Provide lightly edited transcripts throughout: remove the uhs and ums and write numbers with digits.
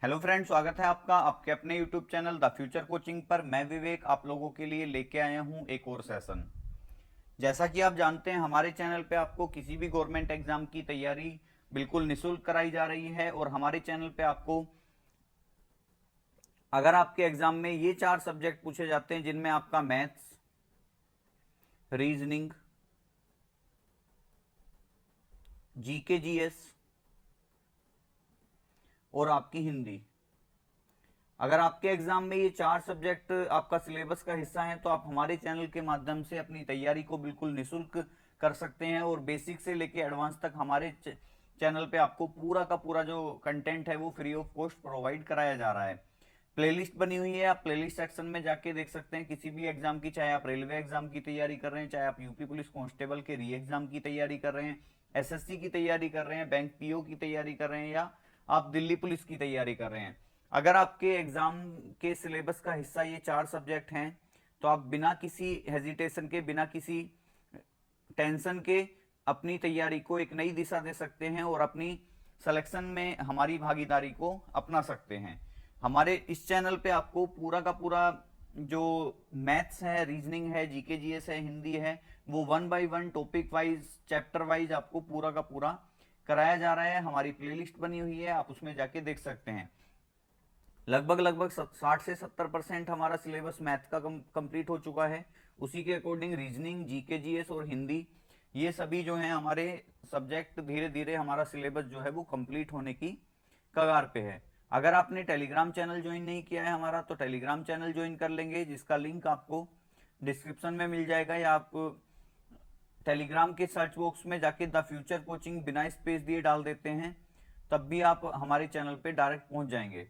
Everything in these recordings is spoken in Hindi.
हेलो फ्रेंड, स्वागत है आपका आपके अपने YouTube channel the future coaching पर। मैं विवेक आप लोगों के लिए लेके आया हूँ एक और सेशन। जैसा कि आप जानते हैं, हमारे चैनल पे आपको किसी भी गवर्नमेंट एग्जाम की तैयारी बिल्कुल निशुल्क कराई जा रही है। और हमारे चैनल पे आपको अगर आपके एग्जाम में ये 4 सब्जेक्ट पूछे जाते हैं जिनमें आपका मैथ्स, रीजनिंग, जीके जीएस और आपकी हिंदी, अगर आपके एग्जाम में ये 4 सब्जेक्ट आपका सिलेबस का हिस्सा है तो आप हमारे चैनल के माध्यम से अपनी तैयारी को बिल्कुल निशुल्क कर सकते हैं। और बेसिक से लेके एडवांस तक हमारे चैनल पे आपको पूरा का पूरा जो कंटेंट है वो फ्री ऑफ कॉस्ट प्रोवाइड कराया जा रहा है। प्लेलिस्ट बनी हुई है, आप प्लेलिस्ट सेक्शन में जाके देख सकते हैं किसी भी एग्जाम की, चाहे आप रेलवे एग्जाम की तैयारी कर रहे हैं, चाहे आप यूपी पुलिस कांस्टेबल के री एग्जाम की तैयारी कर रहे हैं, एसएससी की तैयारी कर रहे हैं, बैंक पीओ की तैयारी कर रहे हैं, या आप दिल्ली पुलिस की तैयारी कर रहे हैं। अगर आपके एग्जाम के सिलेबस का हिस्सा ये 4 सब्जेक्ट हैं तो आप बिना किसी हेजिटेशन के, बिना किसी टेंशन के अपनी तैयारी को एक नई दिशा दे सकते हैं और अपनी सिलेक्शन में हमारी भागीदारी को अपना सकते हैं। हमारे इस चैनल पे आपको पूरा का पूरा जो मैथ्स है, रीजनिंग है, जीके जीएस है, हिंदी है, वो 1 by 1 topic wise, chapter wise आपको पूरा का पूरा कराया जा रहा है। हमारी प्लेलिस्ट बनी हुई है, आप उसमें जाके देख सकते हैं। लगभग लगभग 60 से 70% हमारा सिलेबस मैथ का कंप्लीट हो चुका है। उसी के अकॉर्डिंग रीजनिंग, जीके जीएस और हिंदी, ये सभी जो हैं हमारे सब्जेक्ट, धीरे धीरे हमारा सिलेबस जो है वो कंप्लीट होने की कगार पे है। अगर आपने टेलीग्राम चैनल ज्वाइन नहीं किया है हमारा, तो टेलीग्राम चैनल ज्वाइन कर लेंगे, जिसका लिंक आपको डिस्क्रिप्शन में मिल जाएगा, या आप टेलीग्राम के सर्च बॉक्स में जाके द फ्यूचर कोचिंग बिना स्पेस दिए डाल देते हैं, तब भी आप हमारे चैनल पे डायरेक्ट पहुंच जाएंगे।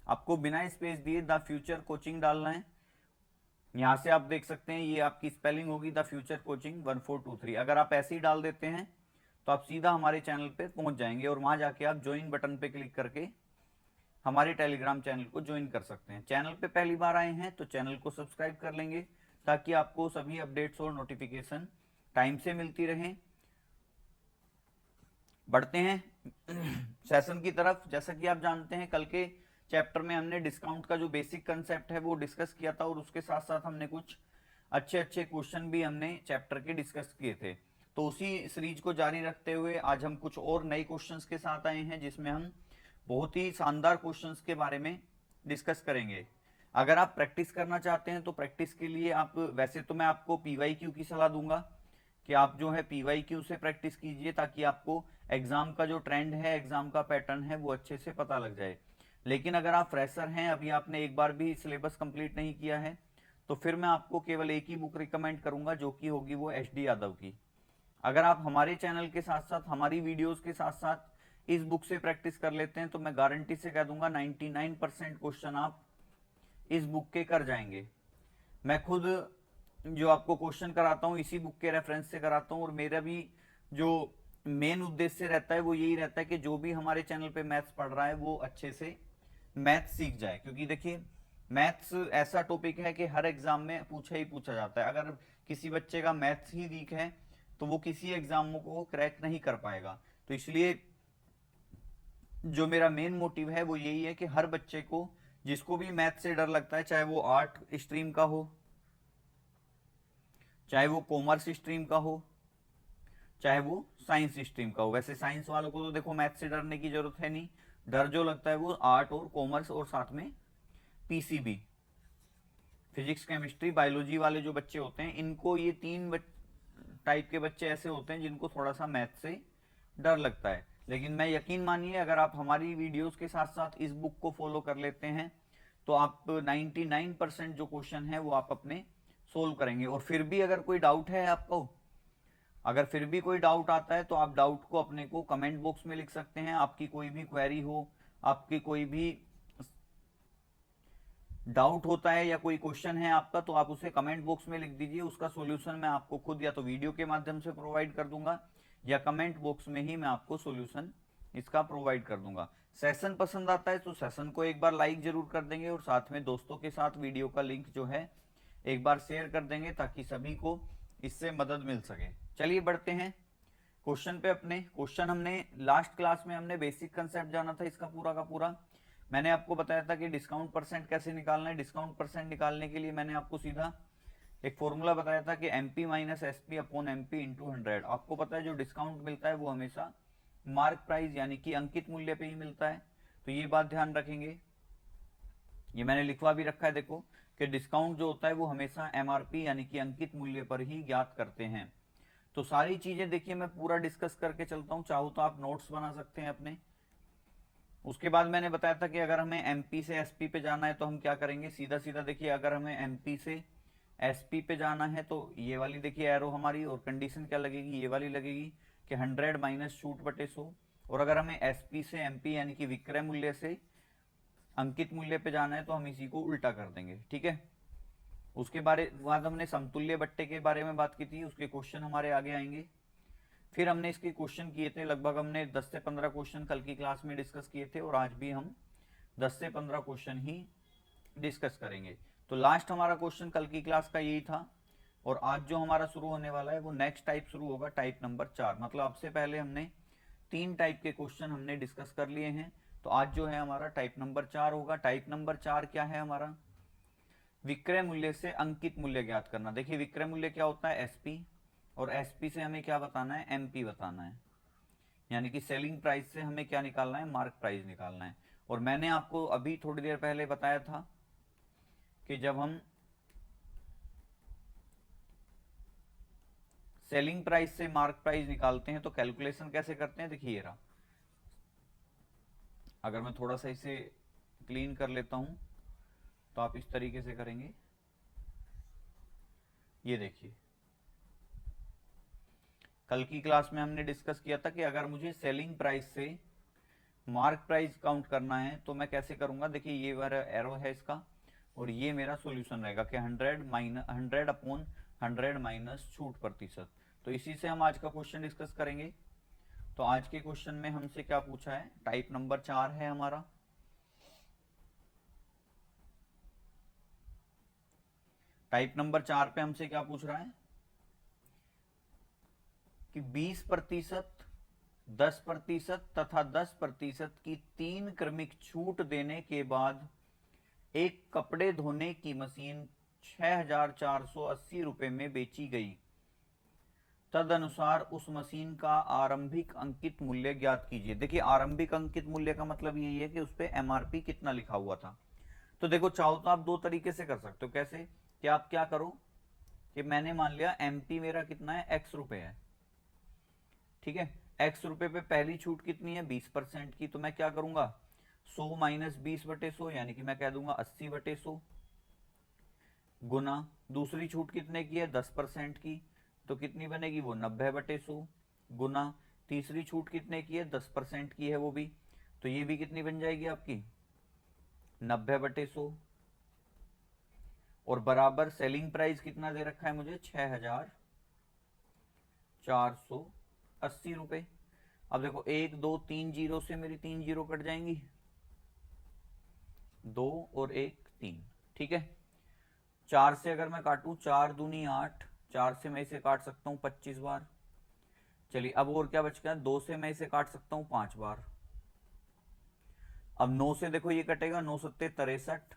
आपको बिना स्पेस दिए द फ्यूचर कोचिंग डालना है। यहाँ से आप देख सकते हैं ये आपकी स्पेलिंग होगी द फ्यूचर कोचिंग 1423। अगर आप ऐसे ही डाल देते हैं तो आप सीधा हमारे चैनल पे पहुंच जाएंगे और वहां जाके आप ज्वाइन बटन पे क्लिक करके हमारे टेलीग्राम चैनल को ज्वाइन कर सकते हैं। चैनल पे पहली बार आए हैं तो चैनल को सब्सक्राइब कर लेंगे ताकि आपको सभी अपडेट्स और नोटिफिकेशन टाइम से मिलती रहें। बढ़ते हैं सेशन की तरफ। जैसा कि आप जानते हैं, कल के चैप्टर में हमने डिस्काउंट का जो बेसिक कंसेप्ट है वो डिस्कस किया था, और उसके साथ साथ हमने कुछ अच्छे अच्छे क्वेश्चन भी हमने चैप्टर के डिस्कस किए थे। तो उसी सीरीज को जारी रखते हुए आज हम कुछ और नए क्वेश्चंस के साथ आए हैं, जिसमें हम बहुत ही शानदार क्वेश्चंस के बारे में डिस्कस करेंगे। अगर आप प्रैक्टिस करना चाहते हैं तो प्रैक्टिस के लिए आप, वैसे तो मैं आपको पीवाईक्यू की सलाह दूंगा कि आप जो है पीवाईक्यू से प्रैक्टिस कीजिए, ताकि आपको एग्जाम का जो ट्रेंड है, एग्जाम का पैटर्न है, वो अच्छे से पता लग जाए। लेकिन अगर आप फ्रेशर हैं, अभी आपने एक बार भी सिलेबस कंप्लीट नहीं किया है, तो फिर मैं आपको केवल एक ही बुक रिकमेंड करूंगा, जो कि होगी वो एच डी यादव की। अगर आप हमारे चैनल के साथ साथ, हमारी वीडियोस के साथ साथ इस बुक से प्रैक्टिस कर लेते हैं, तो मैं गारंटी से कह दूंगा 99% क्वेश्चन आप इस बुक के कर जाएंगे। मैं खुद जो आपको क्वेश्चन कराता हूँ इसी बुक के रेफरेंस से कराता हूँ, और मेरा भी जो मेन उद्देश्य रहता है वो यही रहता है कि जो भी हमारे चैनल पे मैथ्स पढ़ रहा है वो अच्छे से मैथ्स सीख जाए। क्योंकि देखिए, मैथ्स ऐसा टॉपिक है कि हर एग्जाम में पूछा ही पूछा जाता है। अगर किसी बच्चे का मैथ्स ही वीक है तो वो किसी एग्जाम को क्रैक नहीं कर पाएगा। तो इसलिए जो मेरा मेन मोटिव है वो यही है कि हर बच्चे को, जिसको भी मैथ से डर लगता है, चाहे वो आर्ट स्ट्रीम का हो, चाहे वो कॉमर्स स्ट्रीम का हो, चाहे वो साइंस स्ट्रीम का हो। वैसे साइंस वालों को तो देखो मैथ से डरने की जरूरत है नहीं, डर जो लगता है वो आर्ट और कॉमर्स और साथ में पीसीबी, फिजिक्स केमिस्ट्री बायोलॉजी वाले जो बच्चे होते हैं, इनको ये टाइप के बच्चे ऐसे होते हैं जिनको थोड़ा सा मैथ से डर लगता है। लेकिन मैं, यकीन मानिए, अगर आप हमारी वीडियोस के साथ साथ इस बुक को फॉलो कर लेते हैं तो आप 99% जो क्वेश्चन है वो आप अपने सोल्व करेंगे। और फिर भी अगर कोई डाउट है आपको, अगर फिर भी कोई डाउट आता है तो आप डाउट को अपने को कमेंट बॉक्स में लिख सकते हैं। आपकी कोई भी क्वेरी हो, आपकी कोई भी डाउट होता है या कोई क्वेश्चन है आपका, तो आप उसे कमेंट बॉक्स में लिख दीजिए। उसका सॉल्यूशन मैं आपको खुद या तो वीडियो के माध्यम से प्रोवाइड कर दूंगा, या कमेंट बॉक्स में ही मैं आपको सॉल्यूशन इसका प्रोवाइड कर दूंगा। सेशन पसंद आता है तो सेशन को एक बार लाइक जरूर कर देंगे, और साथ में दोस्तों के साथ वीडियो का लिंक जो है एक बार शेयर कर देंगे, ताकि सभी को इससे मदद मिल सके। चलिए बढ़ते हैं क्वेश्चन पे अपने। क्वेश्चन हमने लास्ट क्लास में हमने बेसिक कंसेप्ट जाना था इसका पूरा का पूरा। मैंने आपको बताया था कि डिस्काउंट परसेंट कैसे निकालना है। डिस्काउंट परसेंट निकालने के लिए मैंने आपको सीधा एक फॉर्मूला बताया था कि MP minus SP upon MP into 100। आपको पता है जो डिस्काउंट मिलता है वो हमेशा मार्क प्राइस यानी कि अंकित मूल्य पे ही मिलता है, तो ये बात ध्यान रखेंगे। ये मैंने लिखवा भी रखा है, देखो कि डिस्काउंट जो होता है वो हमेशा MRP यानी कि अंकित मूल्य पर ही ज्ञात करते हैं। तो सारी चीजें देखिए मैं पूरा डिस्कस करके चलता हूँ, चाहो तो आप नोट्स बना सकते हैं अपने। उसके बाद मैंने बताया था कि अगर हमें MP से SP पे जाना है तो हम क्या करेंगे, सीधा सीधा देखिए अगर हमें MP से SP पे जाना है तो ये वाली देखिए एरो हमारी, और कंडीशन क्या लगेगी, ये वाली लगेगी कि 100 माइनस छूट बटे 100। और अगर हमें SP से MP यानी कि विक्रय मूल्य से अंकित मूल्य पे जाना है तो हम इसी को उल्टा कर देंगे, ठीक है। उसके बाद हमने समतुल्य बट्टे के बारे में बात की थी, उसके क्वेश्चन हमारे आगे आएंगे। फिर हमने इसके क्वेश्चन किए थे, लगभग हमने 10 से 15 क्वेश्चन कल की क्लास में डिस्कस किए थे, और आज भी हम 10 से 15 क्वेश्चन ही डिस्कस करेंगे। तो लास्ट हमारा क्वेश्चन कल की क्लास का यही था, और आज जो हमारा शुरू होने वाला है वो नेक्स्ट टाइप शुरू होगा, टाइप नंबर 4। मतलब अब से पहले हमने 3 टाइप के क्वेश्चन हमने डिस्कस कर लिए हैं, तो आज जो है हमारा टाइप नंबर 4 होगा। टाइप नंबर 4 क्या है हमारा, विक्रय मूल्य से अंकित मूल्य ज्ञात करना। देखिए विक्रय मूल्य क्या होता है, SP, और SP से हमें क्या बताना है, MP बताना है, यानी कि सेलिंग प्राइस से हमें क्या निकालना है, मार्क प्राइस निकालना है। और मैंने आपको अभी थोड़ी देर पहले बताया था कि जब हम सेलिंग प्राइस से मार्क प्राइस निकालते हैं तो कैलकुलेशन कैसे करते हैं, देखिए रहा। अगर मैं थोड़ा सा इसे क्लीन कर लेता हूं तो आप इस तरीके से करेंगे, ये देखिए कल की क्लास में हमने डिस्कस किया था कि अगर मुझे सेलिंग प्राइस से मार्क प्राइस काउंट करना है तो मैं कैसे करूंगा। देखिए ये वाला एरो है इसका, और ये मेरा सॉल्यूशन रहेगा कि 100 अपॉन 100 माइनस छूट प्रतिशत। तो इसी से हम आज का क्वेश्चन डिस्कस करेंगे। तो आज के क्वेश्चन में हमसे क्या पूछा है, टाइप नंबर 4 है हमारा। टाइप नंबर 4 पे हमसे क्या पूछ रहा है कि 20%, 10% तथा 10% की 3 क्रमिक छूट देने के बाद एक कपड़े धोने की मशीन 6,480 रुपए में बेची गई। तदनुसार उस मशीन का आरंभिक अंकित मूल्य ज्ञात कीजिए। देखिए आरंभिक अंकित मूल्य का मतलब यही है कि उस पर MRP कितना लिखा हुआ था। तो देखो चाहो तो आप दो तरीके से कर सकते हो। कैसे, कि आप क्या करो कि मैंने मान लिया MP मेरा कितना है, X रुपए है, ठीक है। X रुपए पे पहली छूट कितनी है, 20% की। तो मैं क्या करूंगा, 100 माइनस 20 बटे 100 यानी कि मैं कह दूंगा 80 बटे 100, गुना दूसरी छूट कितने की है, 10% की, तो कितनी बनेगी वो 90 बटे 100, गुना तीसरी छूट कितने की है, 10% की है वो भी, तो ये भी कितनी बन जाएगी आपकी 90 बटे 100, और बराबर सेलिंग प्राइस कितना दे रखा है मुझे, 6,480 रुपए। अब देखो 1 2 3 जीरो से मेरी 3 जीरो कट जाएंगी, 2 और 1 3, ठीक है। 4 से अगर मैं काटूं, 4 दूनी 8, 4 से मैं इसे काट सकता हूं 25 बार। चलिए अब और क्या बच गया, 2 से मैं इसे काट सकता हूं 5 बार। अब 9 से देखो ये कटेगा, 9 सत्ते 63,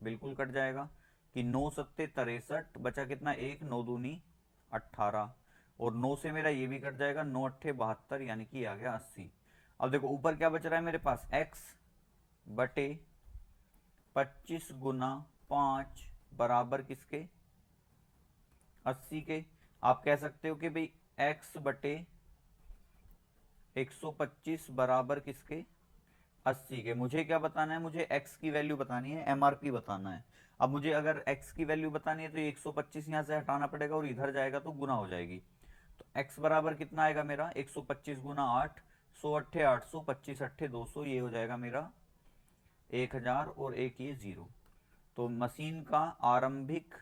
बिल्कुल कट जाएगा कि 9 सत्ते 63, बचा कितना 1, 9 दूनी 18, और 9 से मेरा ये भी कट जाएगा, 9 अट्ठे 72 यानी कि आ गया 80। अब देखो ऊपर क्या बच रहा है मेरे पास, x बटे 25 गुना 5 बराबर किसके, 80 के। आप कह सकते हो कि भाई x बटे 125 बराबर किसके, 80 के। मुझे क्या बताना है, मुझे x की वैल्यू बतानी है, MRP बताना है। अब मुझे अगर x की वैल्यू बतानी है तो ये 125 यहां से हटाना पड़ेगा और इधर जाएगा तो गुना हो जाएगी। तो x बराबर कितना आएगा मेरा, 125 गुना 8, 100 अट्ठे 800, 25 अट्ठे 200, ये हो जाएगा मेरा 1000, और एक ये 0। तो मशीन का आरंभिक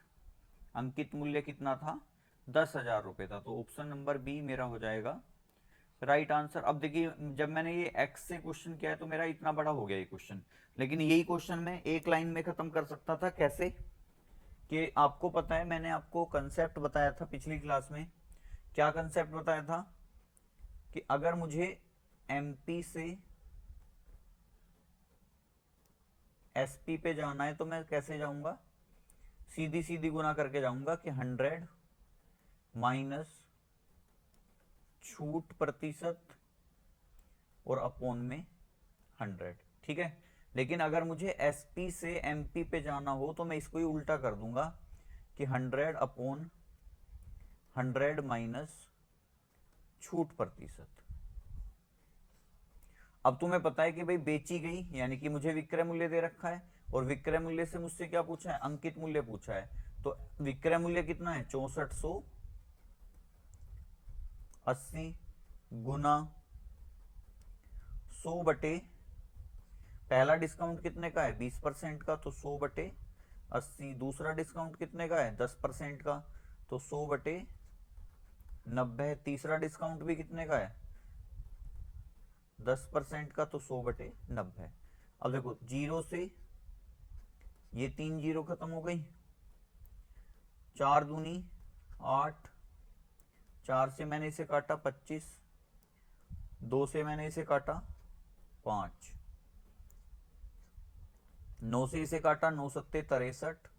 अंकित मूल्य कितना था, 10,000 रुपए था। तो ऑप्शन नंबर बी मेरा हो जाएगा राइट आंसर। अब देखिए जब मैंने ये x से क्वेश्चन किया है तो मेरा इतना बड़ा हो गया ये क्वेश्चन, लेकिन यही क्वेश्चन मैं एक लाइन में खत्म कर सकता था। कैसे, कि आपको पता है मैंने आपको कंसेप्ट बताया था पिछली क्लास में। क्या कंसेप्ट बताया था कि अगर मुझे MP से एसपी पे जाना है तो मैं कैसे जाऊंगा, सीधी सीधी गुना करके जाऊंगा कि 100 माइनस छूट प्रतिशत और अपॉन में 100, ठीक है। लेकिन अगर मुझे एसपी से एमपी पे जाना हो तो मैं इसको ही उल्टा कर दूंगा कि 100 अपॉन 100 माइनस छूट प्रतिशत। अब तुम्हें पता है कि भाई बेची गई, यानी कि मुझे विक्रय मूल्य दे रखा है, और विक्रय मूल्य से मुझसे क्या पूछा है, अंकित मूल्य पूछा है। तो विक्रय मूल्य कितना है, 6480 गुना 100 बटे, पहला डिस्काउंट कितने का है, 20% का, तो 100 बटे 80। दूसरा डिस्काउंट कितने का है, 10% का, तो 100 बटे 90। तीसरा डिस्काउंट भी कितने का है, 10% का, तो 100 बटे 90। अब देखो जीरो से ये 3 जीरो खत्म हो गई, 4 दूनी 8, 4 से मैंने इसे काटा 25, 2 से मैंने इसे काटा 5, 9 से इसे काटा 9 सत्ते 63,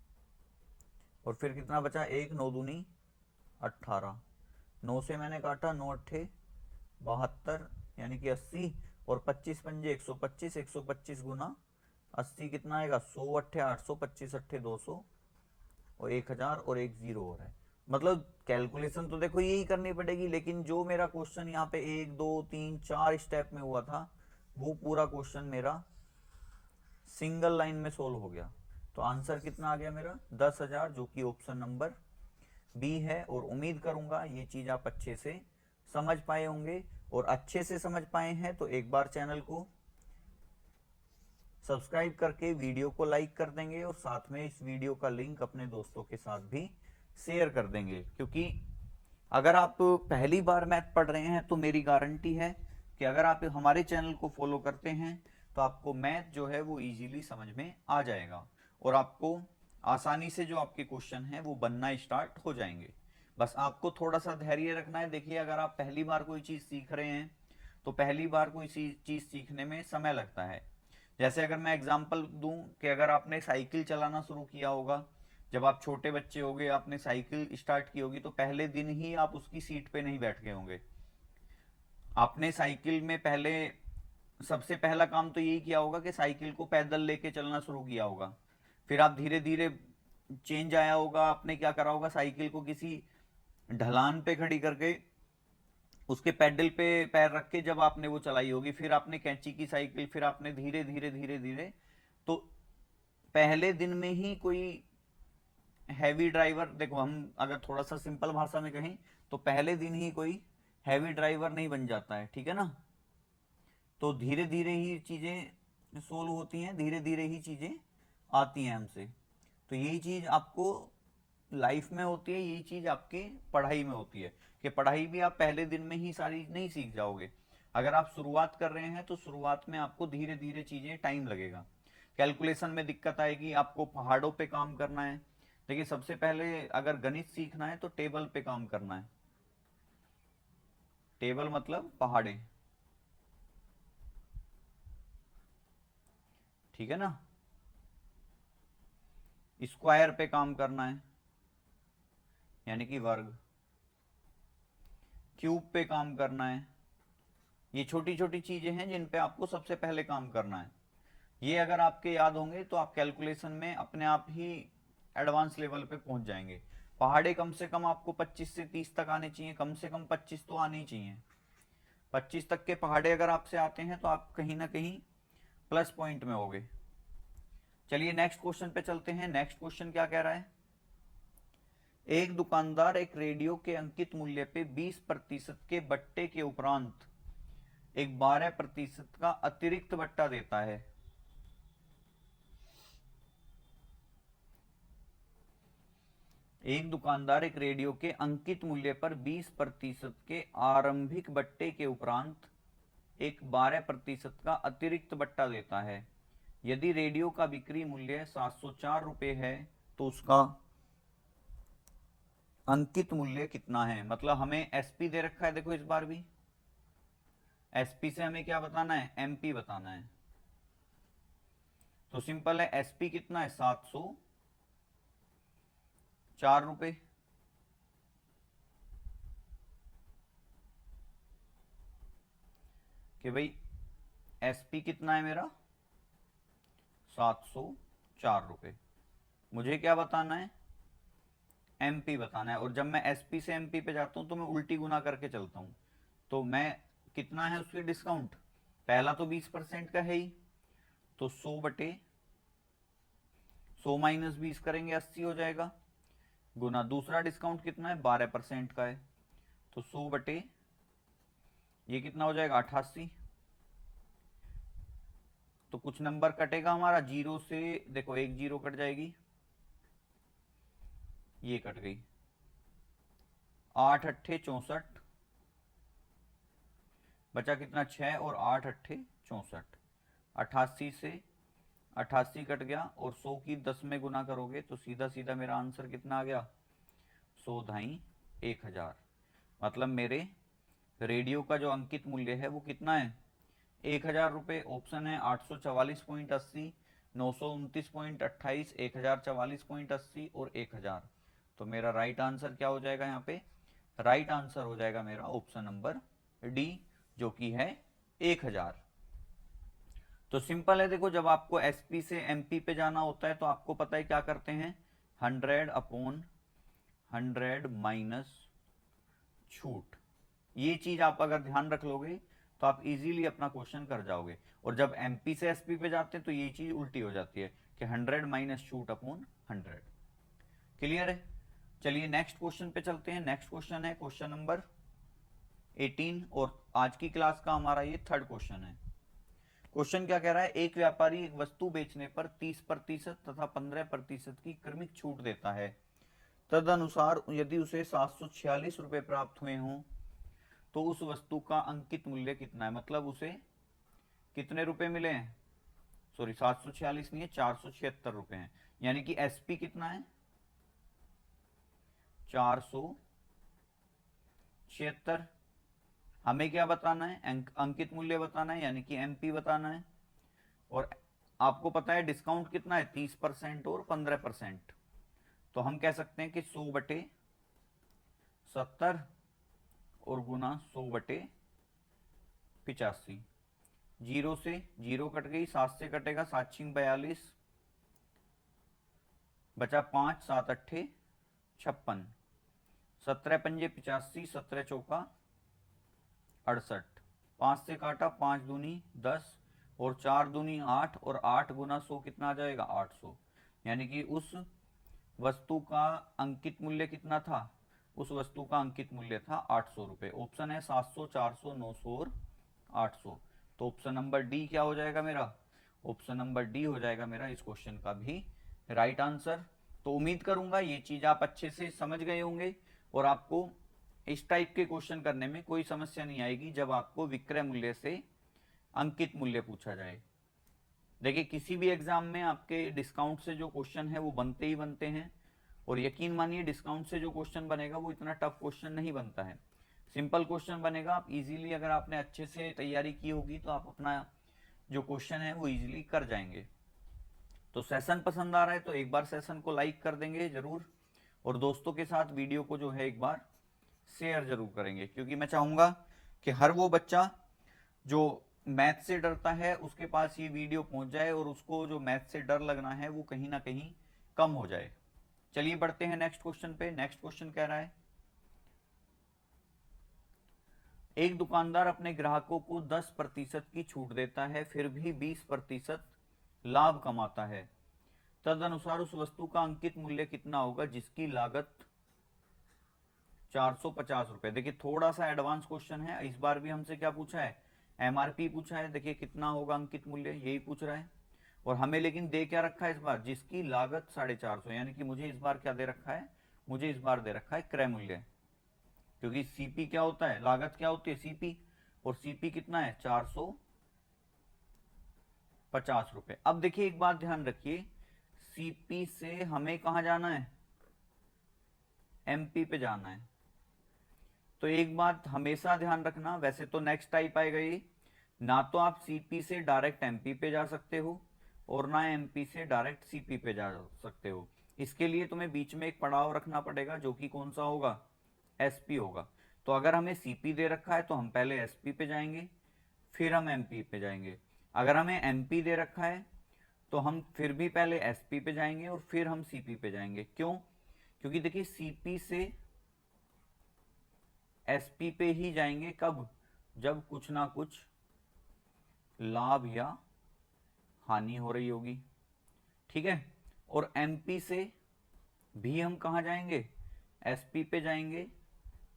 और फिर कितना बचा, 1 9 दूनी 18, 9 से मैंने काटा 9 अट्ठे 72, यानी कि 80, और 25 पंजे 125, 125 गुना 80 कितना आएगा, 100 अट्ठे 800, 25 अट्ठे 200 और 1000 और एक जीरो हो रहा है। मतलब कैलकुलेशन तो देखो यही करनी पड़ेगी, लेकिन जो मेरा क्वेश्चन यहाँ पे 1 2 3 4 स्टेप में हुआ था, वो पूरा क्वेश्चन मेरा सिंगल लाइन में सोल्व हो गया। तो आंसर कितना आ गया मेरा, 10,000, जो कि ऑप्शन नंबर बी है। और उम्मीद करूंगा ये चीज आप अच्छे से समझ पाए होंगे, और अच्छे से समझ पाए हैं तो एक बार चैनल को सब्सक्राइब करके वीडियो को लाइक कर देंगे, और साथ में इस वीडियो का लिंक अपने दोस्तों के साथ भी शेयर कर देंगे। क्योंकि अगर आप पहली बार मैथ पढ़ रहे हैं तो मेरी गारंटी है कि अगर आप हमारे चैनल को फॉलो करते हैं तो आपको मैथ जो है वो इजीली समझ में आ जाएगा, और आपको आसानी से जो आपके क्वेश्चन हैं वो बनना स्टार्ट हो जाएंगे। बस आपको थोड़ा सा धैर्य रखना है। देखिए, अगर आप पहली बार कोई चीज़ सीख रहे हैं तो पहली बार कोई चीज़ सीखने में समय लगता है। जैसे अगर मैं एग्जांपल दूं कि अगर आपने साइकिल चलाना शुरू किया होगा, जब आप छोटे बच्चे होंगे, आपने साइकिल स्टार्ट की होगी, तो पहले दिन ही आप उसकी सीट पे नहीं बैठ गए होंगे। आपने साइकिल में पहले सबसे पहला काम तो यही किया होगा कि साइकिल को पैदल लेके चलना शुरू किया होगा। फिर आप धीरे धीरे चेंज आया होगा, आपने क्या करा होगा, साइकिल को किसी ढलान पे खड़ी करके उसके पैडल पे पैर रख के जब आपने वो चलाई होगी, फिर आपने कैंची की साइकिल, फिर आपने धीरे धीरे धीरे धीरे, तो पहले दिन में ही कोई हैवी ड्राइवर, देखो हम अगर थोड़ा सा सिंपल भाषा में कहें तो पहले दिन ही कोई हैवी ड्राइवर नहीं बन जाता है, ठीक है ना। तो धीरे धीरे ही चीजें सोल्व होती हैं, धीरे धीरे ही चीजें आती हैं हमसे। तो यही चीज आपको लाइफ में होती है, यही चीज आपके पढ़ाई में होती है कि पढ़ाई भी आप पहले दिन में ही सारी नहीं सीख जाओगे। अगर आप शुरुआत कर रहे हैं तो शुरुआत में आपको धीरे धीरे चीजें टाइम लगेगा। कैलकुलेशन में दिक्कत आएगी, आपको पहाड़ों पे काम करना है। देखिए, सबसे पहले अगर गणित सीखना है तो टेबल पे काम करना है। टेबल मतलब पहाड़े, ठीक है ना। स्क्वायर पे काम करना है, यानी कि वर्ग। क्यूब पे काम करना है। ये छोटी छोटी चीजें हैं जिन पे आपको सबसे पहले काम करना है। ये अगर आपके याद होंगे तो आप कैलकुलेशन में अपने आप ही एडवांस लेवल पे पहुंच जाएंगे। पहाड़े कम से कम आपको 25 से 30 तक आने चाहिए, कम से कम 25 तो आने ही चाहिए। 25 तक के पहाड़े अगर आपसे आते हैं तो आप कहीं ना कहीं प्लस पॉइंट में होगे। चलिए नेक्स्ट क्वेश्चन पे चलते हैं। नेक्स्ट क्वेश्चन क्या कह रहा है, एक दुकानदार एक रेडियो के अंकित मूल्य पे 20% के बट्टे के उपरांत एक 12% का अतिरिक्त बट्टा देता है। एक दुकानदार एक रेडियो के अंकित मूल्य पर 20% के आरंभिक बट्टे के उपरांत एक 12% का अतिरिक्त बट्टा देता है। यदि रेडियो का बिक्री मूल्य 704 रुपये है तो उसका अंकित मूल्य कितना है। मतलब हमें एसपी दे रखा है, देखो इस बार भी एसपी से हमें क्या बताना है, एमपी बताना है। तो सिंपल है, एसपी कितना है 704 रुपए। कि भाई एसपी कितना है मेरा 704 रुपए। मुझे क्या बताना है, एमपी बताना है। और जब मैं एसपी से एमपी पे जाता हूं तो मैं उल्टी गुना करके चलता हूं। तो मैं कितना है उसकी डिस्काउंट, पहला तो 20% का है ही, तो 100 माइनस 20 करेंगे 80 हो जाएगा, गुना दूसरा डिस्काउंट कितना है 12% का है, तो 100 ये कितना हो जाएगा 88। तो कुछ नंबर कटेगा हमारा जीरो से, देखो एक जीरो कट जाएगी, ये कट गई, 8 अट्ठे 64, बचा कितना 6 और 8 अट्ठे 64, 88 से 88 कट गया, और 100 की 10 में गुना करोगे तो सीधा सीधा मेरा आंसर कितना आ गया 100 धाई 1000। मतलब मेरे रेडियो का जो अंकित मूल्य है वो कितना है 1000 रुपये। ऑप्शन है 844.80, 929.28, 1044.80 और 1000। तो मेरा राइट आंसर क्या हो जाएगा यहाँ पे, राइट आंसर हो जाएगा मेरा ऑप्शन नंबर डी, जो कि है 1000। तो सिंपल है, देखो जब आपको एसपी से एमपी पे जाना होता है तो आपको पता है क्या करते हैं, 100/100 माइनस छूट। ये चीज आप अगर ध्यान रख लोगे तो आप इजीली अपना क्वेश्चन कर जाओगे। और जब एमपी से एसपी पे जाते हैं तो ये चीज उल्टी हो जाती है कि 100 माइनस छूट अपॉन 100। क्लियर है? चलिए नेक्स्ट क्वेश्चन पे चलते हैं। नेक्स्ट क्वेश्चन है क्वेश्चन नंबर 18, और आज की क्लास का हमारा ये थर्ड क्वेश्चन है। क्वेश्चन क्या कह रहा है, एक व्यापारी एक वस्तु बेचने पर 30% तथा 15% की क्रमिक छूट देता है। तदनुसार यदि उसे 746 रुपए प्राप्त हुए हों तो उस वस्तु का अंकित मूल्य कितना है। मतलब उसे कितने रुपए मिले हैं, सॉरी 746 नहीं है 476 रुपए हैं। यानी कि एसपी कितना है 476। हमें क्या बताना है, अंकित मूल्य बताना है, यानी कि एमपी बताना है। और आपको पता है डिस्काउंट कितना है 30% और 15%। तो हम कह सकते हैं कि 100/70 और गुना 100/85। जीरो से जीरो कट गई, 7 से कटेगा, 7×42, बचा 5, 7 अट्ठे 56, 17×5 = 85, 17 × 4 = 68, 5 से काटा, 5 दूनी 10 और 4 दूनी 8, और 8 गुना 100 कितना आ जाएगा 800। यानी कि उस वस्तु का अंकित मूल्य कितना था, उस वस्तु का अंकित मूल्य था 800 रुपए। ऑप्शन है 700, 400, 900 और 800। तो ऑप्शन नंबर डी क्या हो जाएगा मेरा, ऑप्शन नंबर डी हो जाएगा मेरा इस क्वेश्चन का भी राइट आंसर। तो उम्मीद करूंगा ये चीज आप अच्छे से समझ गए होंगे और आपको इस टाइप के क्वेश्चन करने में कोई समस्या नहीं आएगी जब आपको विक्रय मूल्य से अंकित मूल्य पूछा जाए। देखिए किसी भी एग्जाम में आपके डिस्काउंट से जो क्वेश्चन है वो बनते ही बनते हैं, और यकीन मानिए डिस्काउंट से जो क्वेश्चन बनेगा वो इतना टफ क्वेश्चन नहीं बनता है, सिंपल क्वेश्चन बनेगा। आप इजीली अगर आपने अच्छे से तैयारी की होगी तो आप अपना जो क्वेश्चन है वो इजीली कर जाएंगे। तो सेशन पसंद आ रहा है तो एक बार सेशन को लाइक कर देंगे जरूर, और दोस्तों के साथ वीडियो को जो है एक बार शेयर जरूर करेंगे, क्योंकि मैं चाहूंगा कि हर वो बच्चा जो मैथ से डरता है उसके पास ये वीडियो पहुंच जाए और उसको जो मैथ से डर लगना है वो कहीं ना कहीं कम हो जाए। चलिए बढ़ते हैं नेक्स्ट क्वेश्चन पे। नेक्स्ट क्वेश्चन कह रहा है, एक दुकानदार अपने ग्राहकों को 10% की छूट देता है फिर भी 20% लाभ कमाता है। तदनुसार उस वस्तु का अंकित मूल्य कितना होगा जिसकी लागत 450 रुपए। देखिए थोड़ा सा एडवांस क्वेश्चन है, इस बार भी हमसे क्या पूछा है, एमआरपी पूछा है। देखिए कितना होगा अंकित मूल्य, यही पूछ रहा है। और हमें लेकिन दे क्या रखा है इस बार, जिसकी लागत 450, यानी कि मुझे इस बार क्या दे रखा है, मुझे इस बार दे रखा है क्रय मूल्य। क्योंकि सीपी क्या होता है, लागत क्या होती है सीपी, और सीपी कितना है 450 रुपए। अब देखिए एक बात ध्यान रखिए, सीपी से हमें कहां जाना है, एमपी पे जाना है। तो एक बात हमेशा ध्यान रखना, वैसे तो नेक्स्ट टाइप आएगा ये, ना तो आप सीपी से डायरेक्ट एमपी पे जा सकते हो, और ना एमपी से डायरेक्ट सीपी पे जा सकते हो। इसके लिए तुम्हें बीच में एक पड़ाव रखना पड़ेगा, जो कि कौन सा होगा, एसपी होगा। तो अगर हमें सीपी दे रखा है तो हम पहले एसपी पे जाएंगे, फिर हम एमपी पे जाएंगे। अगर हमें एमपी दे रखा है तो हम फिर भी पहले एसपी पे जाएंगे और फिर हम सीपी पे जाएंगे। क्यों? क्योंकि देखिए सीपी से एसपी पे ही जाएंगे कब, जब कुछ ना कुछ लाभ या हानि हो रही होगी, ठीक है। और एमपी से भी हम कहा जाएंगे, एसपी पे जाएंगे,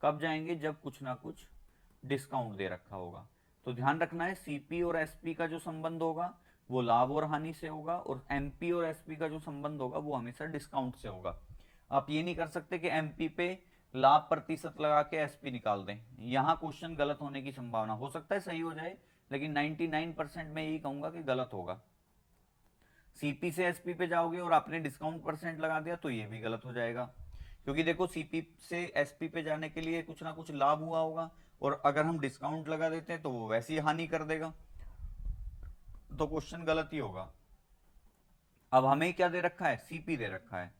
कब जाएंगे, जब कुछ ना कुछ डिस्काउंट दे रखा होगा। तो ध्यान रखना है सीपी और एसपी का जो संबंध होगा वो लाभ और हानि से होगा, और एमपी और एसपी का जो संबंध होगा वो हमेशा डिस्काउंट से होगा। आप ये नहीं कर सकते कि एमपी पे लाभ प्रतिशत लगा के एसपी निकाल दें, यहां क्वेश्चन गलत होने की संभावना, हो सकता है सही हो जाए लेकिन 99% मैं यही कहूंगा कि गलत होगा। सीपी से एसपी पे जाओगे और आपने डिस्काउंट परसेंट लगा दिया तो ये भी गलत हो जाएगा, क्योंकि देखो सीपी से एसपी पे जाने के लिए कुछ ना कुछ लाभ हुआ होगा, और अगर हम डिस्काउंट लगा देते हैं तो वो वैसे ही हानि कर देगा, तो क्वेश्चन गलत ही होगा। अब हमें क्या दे रखा है, सीपी दे रखा है।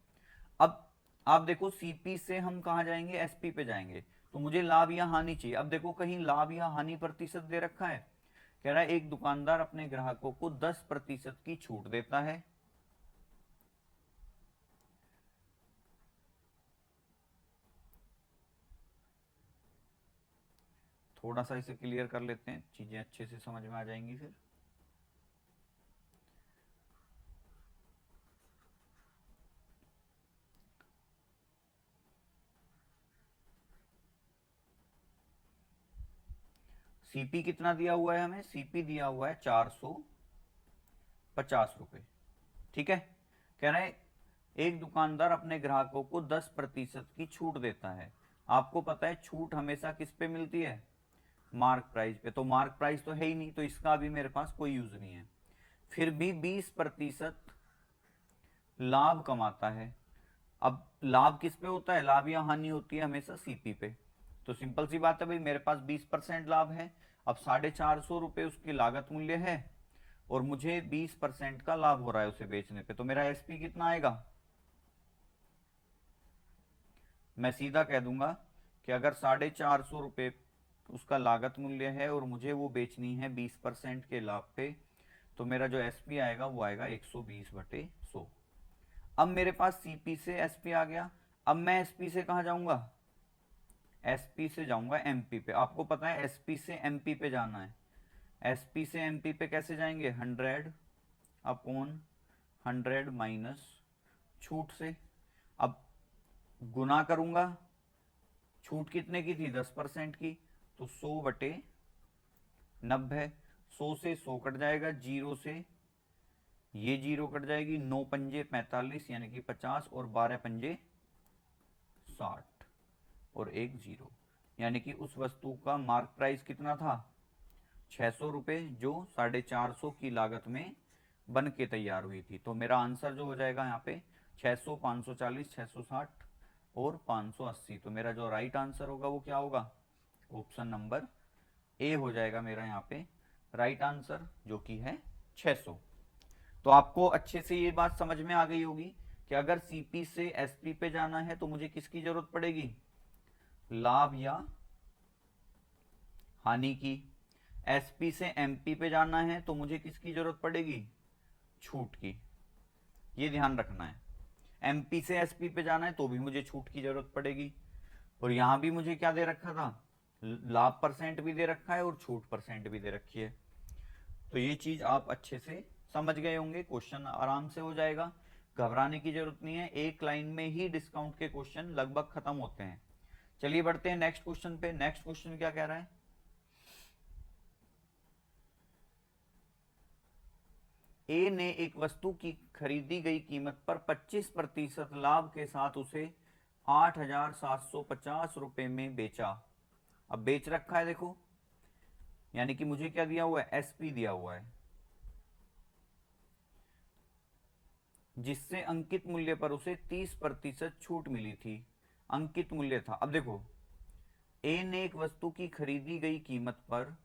अब आप देखो सीपी से हम कहा जाएंगे, एसपी पे जाएंगे, तो मुझे लाभ या हानि चाहिए। अब देखो कहीं लाभ या हानि प्रतिशत दे रखा है, कह रहा है एक दुकानदार अपने ग्राहकों को 10% की छूट देता है। थोड़ा सा इसे क्लियर कर लेते हैं, चीजें अच्छे से समझ में आ जाएंगी फिर। सीपी कितना दिया हुआ है हमें, सीपी दिया हुआ है 450 रुपए, ठीक है। कह रहे हैं एक दुकानदार अपने ग्राहकों को 10% की छूट देता है। आपको पता है छूट हमेशा किस पे मिलती है, मार्क प्राइस पे। तो मार्क प्राइस तो है ही नहीं, तो इसका अभी मेरे पास कोई यूज नहीं है। फिर भी 20% लाभ कमाता है। अब लाभ किस पे होता है, लाभ या हानि होती है हमेशा सीपी पे। तो सिंपल सी बात है भाई, मेरे पास 20% लाभ है। अब 450 रुपए उसकी लागत मूल्य है और मुझे 20% का लाभ हो रहा है उसे बेचने पे, तो मेरा एसपी कितना आएगा, मैं सीधा कह दूंगा कि अगर 450 रुपए उसका लागत मूल्य है और मुझे वो बेचनी है 20% के लाभ पे, तो मेरा जो एसपी आएगा वो आएगा 120/100। अब मेरे पास सीपी से एसपी आ गया। अब मैं एसपी से कहा जाऊंगा, एसपी से जाऊंगा एमपी पे। आपको पता है एसपी से एमपी पे जाना है। एसपी से एमपी पे कैसे जाएंगे, 100/100 माइनस छूट से। अब गुना करूंगा, छूट कितने की थी, 10% की, तो 100/90। 100 से 100 कट जाएगा, जीरो से ये जीरो कट जाएगी, 9×5 = 45 यानी कि 50, और 12×5 = 60, और एक जीरो, यानी कि उस वस्तु का मार्क प्राइस कितना था, 600 रुपए, जो 450 की लागत में बन के तैयार हुई थी। तो मेरा आंसर जो हो जाएगा यहाँ पे 600, 540, 660 और 580। तो मेरा जो राइट आंसर होगा वो क्या होगा, ऑप्शन नंबर ए हो जाएगा मेरा यहाँ पे राइट आंसर, जो कि है 600। तो आपको अच्छे से ये बात समझ में आ गई होगी कि अगर सीपी से एसपी पे जाना है तो मुझे किसकी जरूरत पड़ेगी, लाभ या हानि की। एसपी से एमपी पे जाना है तो मुझे किसकी जरूरत पड़ेगी, छूट की। ये ध्यान रखना है। एमपी से एसपी पे जाना है तो भी मुझे छूट की जरूरत पड़ेगी। और यहां भी मुझे क्या दे रखा था, लाभ परसेंट भी दे रखा है और छूट परसेंट भी दे रखी है। तो ये चीज आप अच्छे से समझ गए होंगे, क्वेश्चन आराम से हो जाएगा, घबराने की जरूरत नहीं है। एक लाइन में ही डिस्काउंट के क्वेश्चन लगभग खत्म होते हैं। चलिए बढ़ते हैं नेक्स्ट क्वेश्चन पे। नेक्स्ट क्वेश्चन क्या कह रहा है, ए ने एक वस्तु की खरीदी गई कीमत पर 25% लाभ के साथ उसे 8,750 रुपए में बेचा। अब बेच रखा है देखो, यानी कि मुझे क्या दिया हुआ है, एसपी दिया हुआ है, जिससे अंकित मूल्य पर उसे 30% छूट मिली थी। अंकित मूल्य था। अब देखो ए ने एक वस्तु की खरीदी गई कीमत पर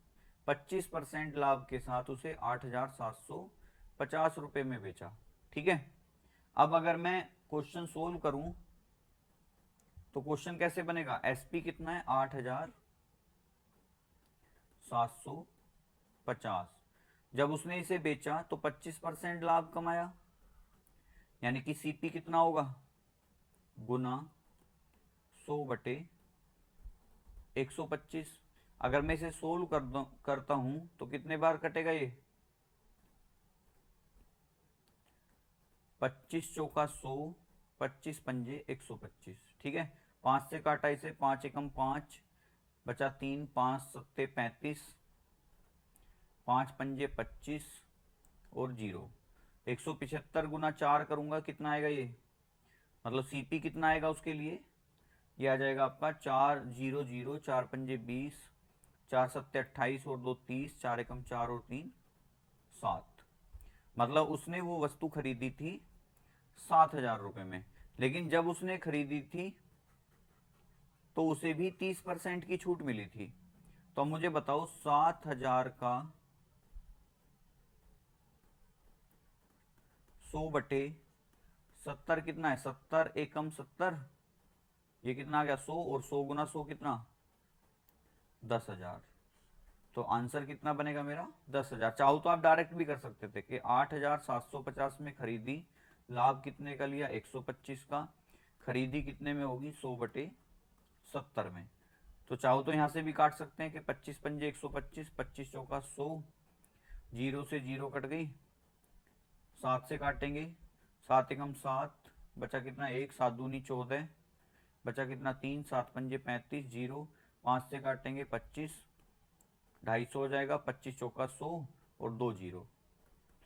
25% लाभ के साथ उसे 8,750 50 रुपए में बेचा। ठीक है, अब अगर मैं क्वेश्चन सोल्व करूं तो क्वेश्चन कैसे बनेगा, एसपी कितना है 8750, जब उसने इसे बेचा तो 25% लाभ कमाया, यानी कि सीपी कितना होगा गुना 100/125। अगर मैं इसे सोल्व करता हूं तो कितने बार कटेगा ये, 25 चौका 100, 25 पंजे 125। ठीक है, 5 से काटा इसे, 5 एकम 5, बचा 3, 5 सत्ते 35, 5 पंजे 25 और 0। 175 गुना 4 करूंगा कितना आएगा ये, मतलब सीपी कितना आएगा उसके लिए, ये आ जाएगा आपका 400, 4 पंजे 20, 4 सत्ते 28 और 2 30, 4 एकम 4 और 3 7। मतलब उसने वो वस्तु खरीदी थी 7,000 रुपए में, लेकिन जब उसने खरीदी थी तो उसे भी 30% की छूट मिली थी। तो मुझे बताओ 7,000 का 100/70 कितना है, 70 एकम 70, ये कितना आ गया 100, और 100 गुना 100 कितना 10,000। तो आंसर कितना बनेगा मेरा 10,000। चाहो तो आप डायरेक्ट भी कर सकते थे कि 8,750 में खरीदी, लाभ कितने का लिया 125 का, खरीदी कितने में होगी 100/70 में। तो चाहो तो यहां से भी काट सकते हैं कि 25 पंजे 125, 25 चौका 100, 0 से 0 कट गई, 7 से काटेंगे, 7 एकम 7, बचा कितना 1, 7 दूनी 14, बचा कितना 3, 7 पंजे 35, 0, 5 से काटेंगे 25, 250 हो जाएगा, 25 चौका 100 और 2 0।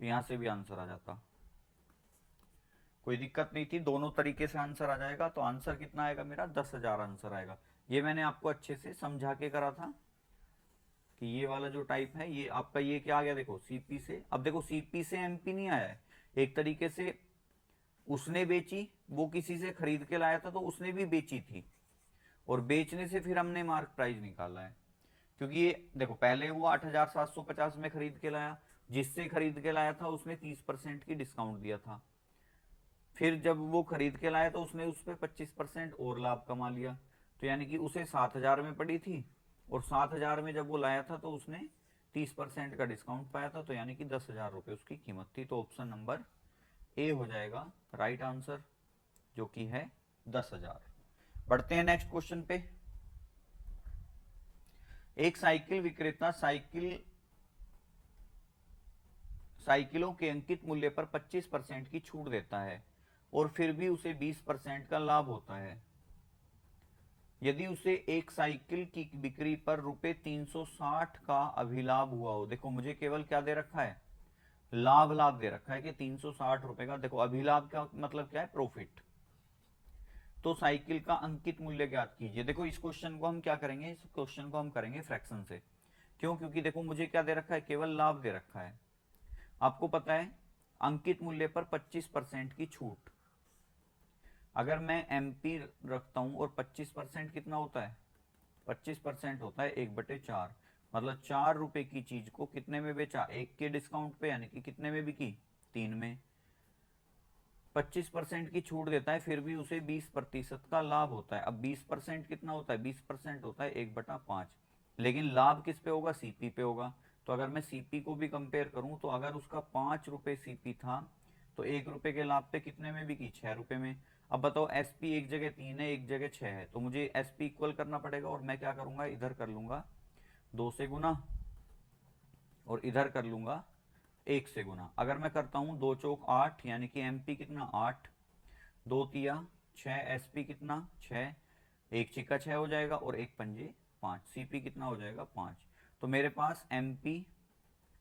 तो यहां से भी आंसर आ जाता, कोई दिक्कत नहीं थी, दोनों तरीके से आंसर आ जाएगा। तो आंसर कितना आएगा मेरा 10,000 आंसर आएगा। ये मैंने आपको अच्छे से समझा के करा था कि ये वाला जो टाइप है ये आपका, ये क्या आ गया देखो सीपी से, अब देखो सीपी से एमपी नहीं आया है, एक तरीके से उसने बेची, वो किसी से खरीद के लाया था तो उसने भी बेची थी, और बेचने से फिर हमने मार्क प्राइस निकाला है। क्योंकि ये देखो पहले वो 8,750 में खरीद के लाया, जिससे खरीद के लाया था उसने 30% की डिस्काउंट दिया था, फिर जब वो खरीद के लाया तो उसने उस पर 25% और लाभ कमा लिया। तो यानी कि उसे 7,000 में पड़ी थी, और 7,000 में जब वो लाया था तो उसने 30% का डिस्काउंट पाया था, तो यानी कि 10,000 रुपये उसकी कीमत थी। तो ऑप्शन नंबर ए हो जाएगा राइट आंसर, जो कि है 10,000। बढ़ते हैं नेक्स्ट क्वेश्चन पे। एक साइकिल विक्रेता साइकिलों के अंकित मूल्य पर 25% की छूट देता है और फिर भी उसे 20% का लाभ होता है। यदि उसे एक साइकिल की बिक्री पर रुपए 360 का अभिलाभ हुआ हो, देखो मुझे केवल क्या दे रखा है, लाभ दे रखा है कि 360 रुपए का, देखो अभिलाभ का मतलब क्या है, प्रॉफिट। तो साइकिल का अंकित मूल्य ज्ञात कीजिए। देखो इस क्वेश्चन को हम क्या करेंगे, इस क्वेश्चन को हम करेंगे फ्रैक्शन से। क्यों, क्योंकि देखो मुझे क्या दे रखा है, केवल लाभ दे रखा है। आपको पता है अंकित मूल्य पर 25% की छूट, अगर मैं एमपी रखता हूं और 25% कितना होता है, 25% होता है 1/4, मतलब 4 रुपए की चीज को कितने में बेचा, 1 के डिस्काउंट पे, यानी कि कितने में बिकी 3 में। 25% की छूट देता है फिर भी उसे 20% का लाभ होता है। अब 20% कितना होता है, 20% होता है 1/5, लेकिन लाभ किस पे होगा, सीपी पे होगा। तो अगर मैं सीपी को भी कंपेयर करूं तो अगर उसका 5 रुपए सीपी था तो 1 रुपए के लाभ पे कितने में बिकी, 6 रुपए में। अब बताओ एसपी एक जगह 3 है, एक जगह 6 है, तो मुझे एसपी इक्वल करना पड़ेगा, और मैं क्या करूंगा, इधर कर लूंगा 2 से गुना और इधर कर लूंगा 1 से गुना। अगर मैं करता हूं 2 चौक 8, यानी कि एमपी कितना 8, 2 तिया 6, एसपी कितना 6, एक चिक्का 6 हो जाएगा और एक पंजे 5, सीपी कितना हो जाएगा 5। तो मेरे पास एमपी,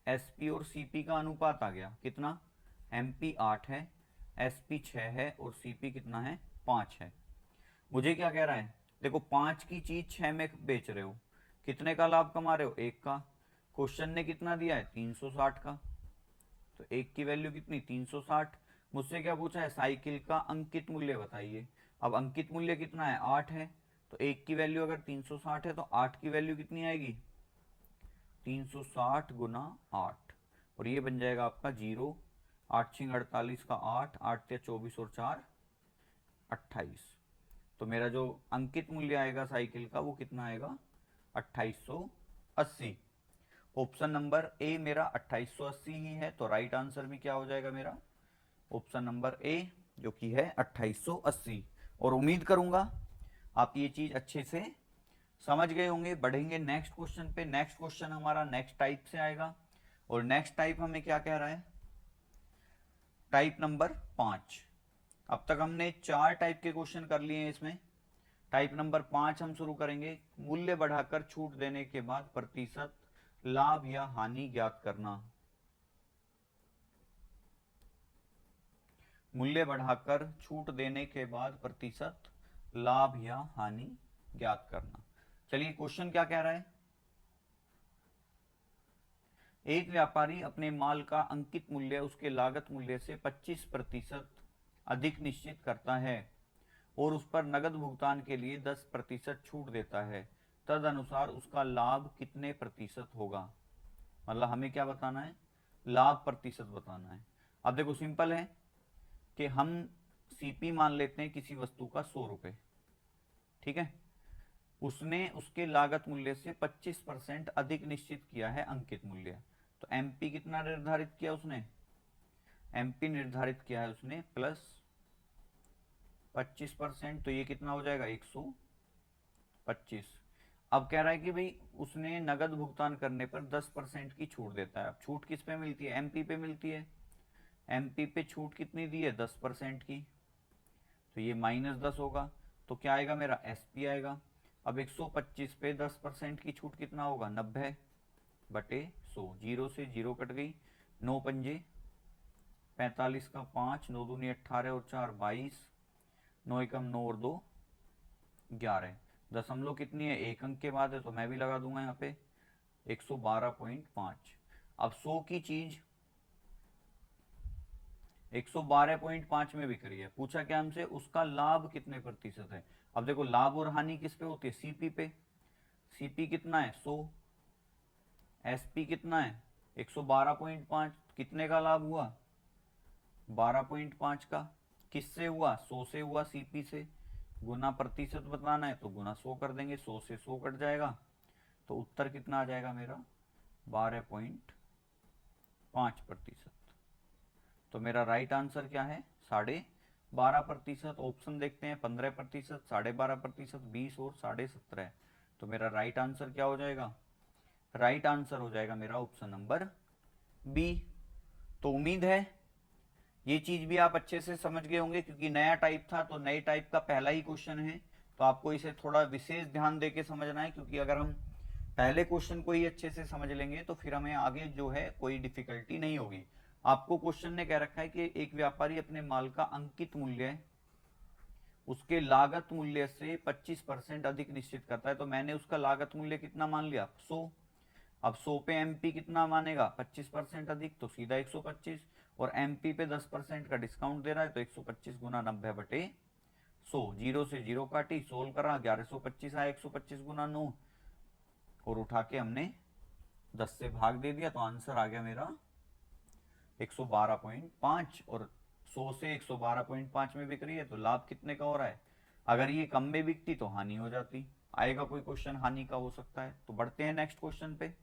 एसपी और सीपी का अनुपात आ गया कितना, एमपी 8 है, एसपी 6 है और सीपी कितना है 5 है। मुझे क्या कह रहा है, देखो 5 की चीज 6 में बेच रहे हो, कितने का लाभ कमा रहे हो, 1 का। क्वेश्चन ने कितना दिया है 360 का, तो 1 की वैल्यू कितनी 360। मुझसे क्या पूछा है, साइकिल का अंकित मूल्य बताइए। अब अंकित मूल्य कितना है 8 है, तो 1 की वैल्यू अगर 360 है तो 8 की वैल्यू कितनी आएगी, 360 गुना 8, और ये बन जाएगा आपका 0, 8 6 48 का 8, 8 या 24 और 4 28। तो मेरा जो अंकित मूल्य आएगा साइकिल का वो कितना आएगा 2880। ऑप्शन नंबर ए मेरा 2880 ही है, तो राइट आंसर भी क्या हो जाएगा मेरा ऑप्शन नंबर ए जो कि है 2880। और उम्मीद करूंगा आप ये चीज अच्छे से समझ गए होंगे। बढ़ेंगे नेक्स्ट क्वेश्चन पे। नेक्स्ट क्वेश्चन हमारा नेक्स्ट टाइप से आएगा और नेक्स्ट टाइप हमें क्या कह रहा है, टाइप नंबर 5। अब तक हमने 4 टाइप के क्वेश्चन कर लिए हैं, इसमें टाइप नंबर 5 हम शुरू करेंगे। मूल्य बढ़ाकर छूट देने के बाद प्रतिशत लाभ या हानि ज्ञात करना। मूल्य बढ़ाकर छूट देने के बाद प्रतिशत लाभ या हानि ज्ञात करना। चलिए क्वेश्चन क्या कह रहा है। एक व्यापारी अपने माल का अंकित मूल्य उसके लागत मूल्य से 25% अधिक निश्चित करता है और उस पर नगद भुगतान के लिए 10% छूट देता है। तदनुसार उसका लाभ कितने प्रतिशत होगा। मतलब हमें क्या बताना है, लाभ प्रतिशत बताना है। अब देखो सिंपल है कि हम सीपी मान लेते हैं किसी वस्तु का 100 रुपए, ठीक है। उसने उसके लागत मूल्य से 25% अधिक निश्चित किया है अंकित मूल्य। तो एमपी कितना निर्धारित किया उसने, एमपी निर्धारित किया है उसने प्लस 25%, तो ये कितना हो जाएगा 125। अब कह रहा है कि भाई उसने नगद भुगतान करने पर 10% की छूट देता है। अब छूट किस पे मिलती है, एमपी पे मिलती है। एमपी पे छूट कितनी दी है 10% की, तो ये -10 होगा। तो क्या आएगा मेरा एसपी आएगा। अब 125 पे 10% की छूट कितना होगा 90 बटे 100। 0 से 0 कट गई, 9 पंजे 45 का 5, 9 दूनी 18 और 4 22, 9 एकम 9 और 2 11। दशमलव कितनी है, एक अंक के बाद है, तो मैं भी लगा दूंगा यहाँ पे 112.5। अब 100 की चीज 112.5 में बिक रही है। पूछा क्या हमसे, उसका लाभ कितने प्रतिशत है। अब देखो लाभ और हानि किस पे होती है, सीपी पे। सीपी कितना है 100, एसपी कितना है 112.5। कितने का लाभ हुआ 12.5 का। किससे हुआ 100 से हुआ, सीपी से। गुना प्रतिशत बताना है तो गुना 100 कर देंगे, 100 से 100 कट जाएगा, तो उत्तर कितना आ जाएगा मेरा 12.5%। तो मेरा राइट आंसर क्या है 12.5%। ऑप्शन देखते हैं 15%, 12.5%, 20 और 17.5। तो मेरा राइट आंसर क्या हो जाएगा, राइट आंसर हो जाएगा मेरा ऑप्शन नंबर बी। तो उम्मीद है ये चीज भी आप अच्छे से समझ गए होंगे, क्योंकि नया टाइप था तो नए टाइप का पहला ही क्वेश्चन है, तो आपको इसे थोड़ा विशेष ध्यान देके समझना है। क्योंकि अगर हम पहले क्वेश्चन को ही अच्छे से समझ लेंगे तो फिर हमें आगे जो है कोई डिफिकल्टी नहीं होगी। आपको क्वेश्चन ने कह रखा है कि एक व्यापारी अपने माल का अंकित मूल्य उसके लागत मूल्य से 25% अधिक निश्चित करता है। तो मैंने उसका लागत मूल्य कितना मान लिया 100। अब 100 पे एमपी कितना मानेगा 25% अधिक, तो सीधा 125। और एमपी पे 10% का डिस्काउंट दे रहा है, तो 125 गुना 90 बटे 100। 0 से 0 काटी, सोल्व करा, 1125 आया, 125 गुना 9 और उठा के हमने 10 से भाग दे दिया, तो आंसर आ गया मेरा 112.5। और 100 से 112.5 में बिक रही है, तो लाभ कितने का हो रहा है। अगर ये कम में बिकती तो हानि हो जाती। आएगा कोई क्वेश्चन हानि का हो सकता है। तो बढ़ते हैं नेक्स्ट क्वेश्चन पे।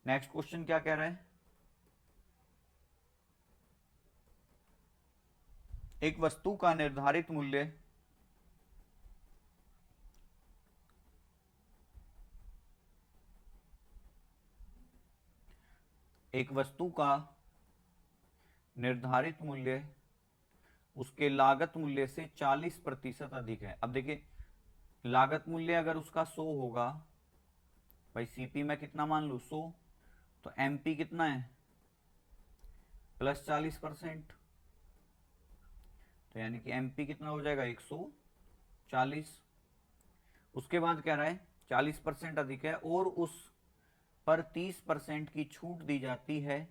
नेक्स्ट क्वेश्चन क्या कह रहा है, एक वस्तु का निर्धारित मूल्य एक वस्तु का निर्धारित मूल्य उसके लागत मूल्य से 40% अधिक है। अब देखिए लागत मूल्य अगर उसका 100 होगा, भाई सीपी में कितना मान लू 100, तो एमपी कितना है प्लस 40%, तो यानी कि एमपी कितना हो जाएगा 140। उसके बाद कह रहा है 40% अधिक है और उस पर 30% की छूट दी जाती है,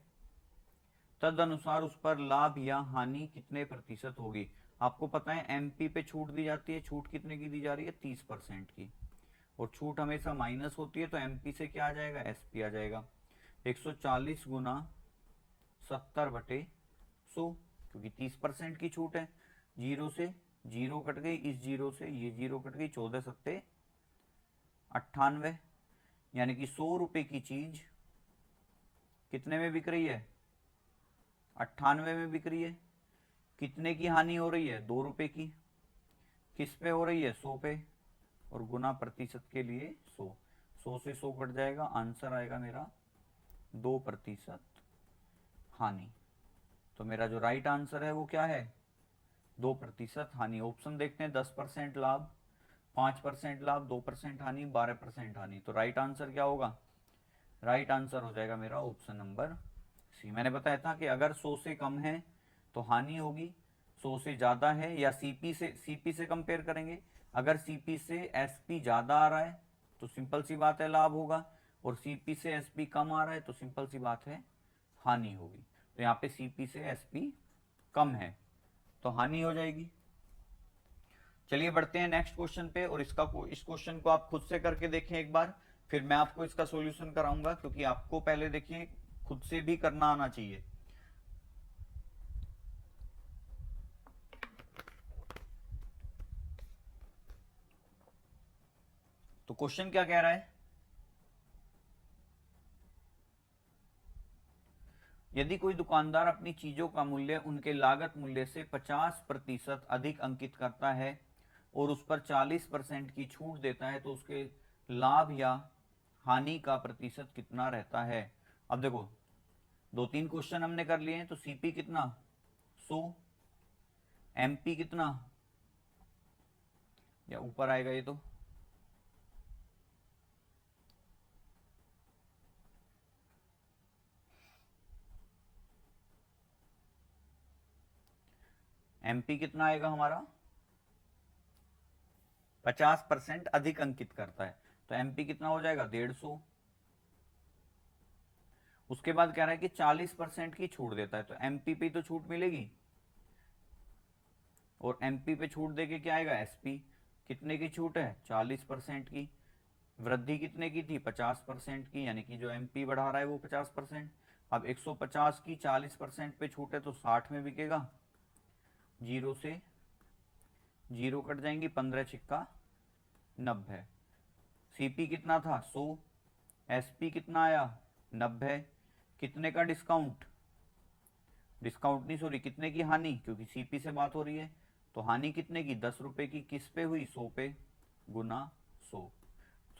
तद अनुसार उस पर लाभ या हानि कितने प्रतिशत होगी। आपको पता है एमपी पे छूट दी जाती है, छूट कितने की दी जा रही है 30% की, और छूट हमेशा माइनस होती है, तो एमपी से क्या आ जाएगा एसपी आ जाएगा। 140 गुना 70 बटे 100, क्योंकि 30% की छूट है। 0 से 0 कट गई, इस 0 से ये 0 कट गई, 14 सत्ते 98, यानी कि 100 रुपए की चीज कितने में बिक रही है? 98 में बिक रही है। कितने की हानि हो रही है? 2 रुपए की। किस पे हो रही है? 100 पे। और गुना प्रतिशत के लिए 100, 100 से 100 कट जाएगा, आंसर आएगा मेरा 2% हानि। तो मेरा जो राइट आंसर है वो क्या है? 2% हानि। ऑप्शन देखते हैं, 10% लाभ, 5% लाभ, 2% हानि, 12% हानि। तो राइट आंसर क्या होगा? राइट आंसर हो जाएगा मेरा ऑप्शन नंबर सी। मैंने बताया था कि अगर 100 से कम है तो हानि होगी, 100 से ज्यादा है या सीपी से कंपेयर करेंगे, अगर सीपी से एसपी ज्यादा आ रहा है तो सिंपल सी बात है लाभ होगा, और सीपी से एसपी कम आ रहा है तो सिंपल सी बात है हानि होगी। तो यहाँ पे सीपी से एसपी कम है तो हानि हो जाएगी। चलिए बढ़ते हैं नेक्स्ट क्वेश्चन पे, और इस क्वेश्चन को आप खुद से करके देखें एक बार, फिर मैं आपको इसका सॉल्यूशन कराऊंगा, क्योंकि आपको पहले देखिए खुद से भी करना आना चाहिए। तो क्वेश्चन क्या कह रहा है? यदि कोई दुकानदार अपनी चीजों का मूल्य उनके लागत मूल्य से 50% अधिक अंकित करता है और उस पर 40% की छूट देता है, तो उसके लाभ या हानि का प्रतिशत कितना रहता है? अब देखो, 2-3 क्वेश्चन हमने कर लिए हैं। तो सीपी कितना? 100। एमपी कितना? या ऊपर आएगा ये, तो एमपी कितना आएगा हमारा? 50% अधिक अंकित करता है, तो एमपी कितना हो जाएगा? 150। उसके बाद कह रहा है कि 40% की छूट देता है, तो एमपी पे तो छूट मिलेगी, और एमपी पे छूट देके क्या आएगा? एसपी। कितने की छूट है? 40% की। वृद्धि कितने की थी? 50% की, यानी कि जो एमपी बढ़ा रहा है वो 50%। अब 150 की 40% पे छूट है तो 60 में बिकेगा। 0 से 0 कट जाएंगी, 15 छिक्का 90। सीपी कितना था? 100। एसपी कितना आया? 90। कितने का डिस्काउंट? डिस्काउंट नहीं, सॉरी, कितने की हानि, क्योंकि सीपी से बात हो रही है। तो हानि कितने की? 10 रुपए की। किस पे हुई? 100 पे। गुना 100।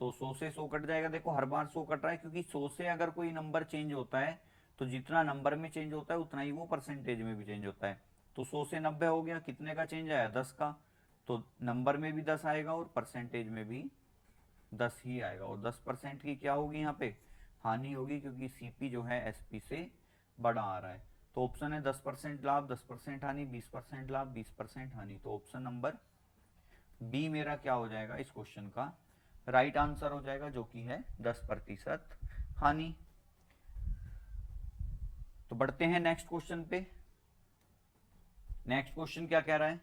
100 से 100 कट जाएगा। देखो हर बार 100 कट रहा है, क्योंकि 100 से अगर कोई नंबर चेंज होता है तो जितना नंबर में चेंज होता है उतना ही वो परसेंटेज में भी चेंज होता है। तो 100 से 90 हो गया, कितने का चेंज आया? 10 का। तो नंबर में भी 10 आएगा और परसेंटेज में भी 10 ही आएगा, और 10% की क्या होगी यहाँ पे? हानि होगी, क्योंकि सीपी जो है एसपी से बड़ा आ रहा है। तो ऑप्शन है 10% लाभ, 10% हानि, 20% लाभ, 20% हानि। तो ऑप्शन नंबर बी मेरा क्या हो जाएगा इस क्वेश्चन का? राइट आंसर हो जाएगा, जो कि है 10% हानि। तो बढ़ते हैं नेक्स्ट क्वेश्चन पे। नेक्स्ट क्वेश्चन क्या कह रहा है?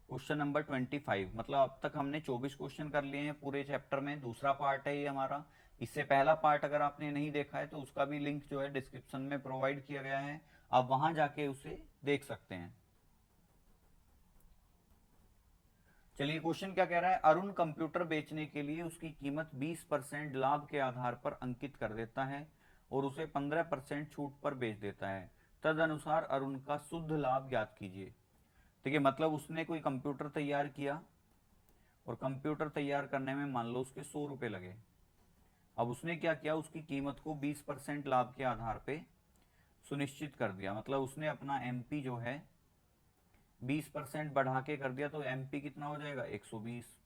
Question number 25। मतलब अब तक हमने 24 क्वेश्चन कर लिए हैं पूरे चैप्टर में। दूसरा पार्ट है ये हमारा। इससे पहला पार्ट अगर आपने नहीं देखा है तो उसका भी लिंक जो है डिस्क्रिप्शन में प्रोवाइड किया गया है, आप वहां जाके उसे देख सकते हैं। चलिए क्वेश्चन क्या कह रहा है? अरुण कंप्यूटर बेचने के लिए उसकी कीमत 20% लाभ के आधार पर अंकित कर देता है और उसे 15% छूट पर बेच देता है। तदनुसार अरुण का शुद्ध लाभ ज्ञात कीजिए। देखिए मतलब उसने कोई कंप्यूटर तैयार किया, और कंप्यूटर तैयार करने में मान लो उसके 100 रुपए लगे। अब उसने क्या किया? उसकी कीमत को 20% लाभ के आधार पे सुनिश्चित कर दिया। मतलब उसने अपना एमपी जो है 20% बढ़ा के कर दिया, तो एमपी कितना हो जाएगा? 120,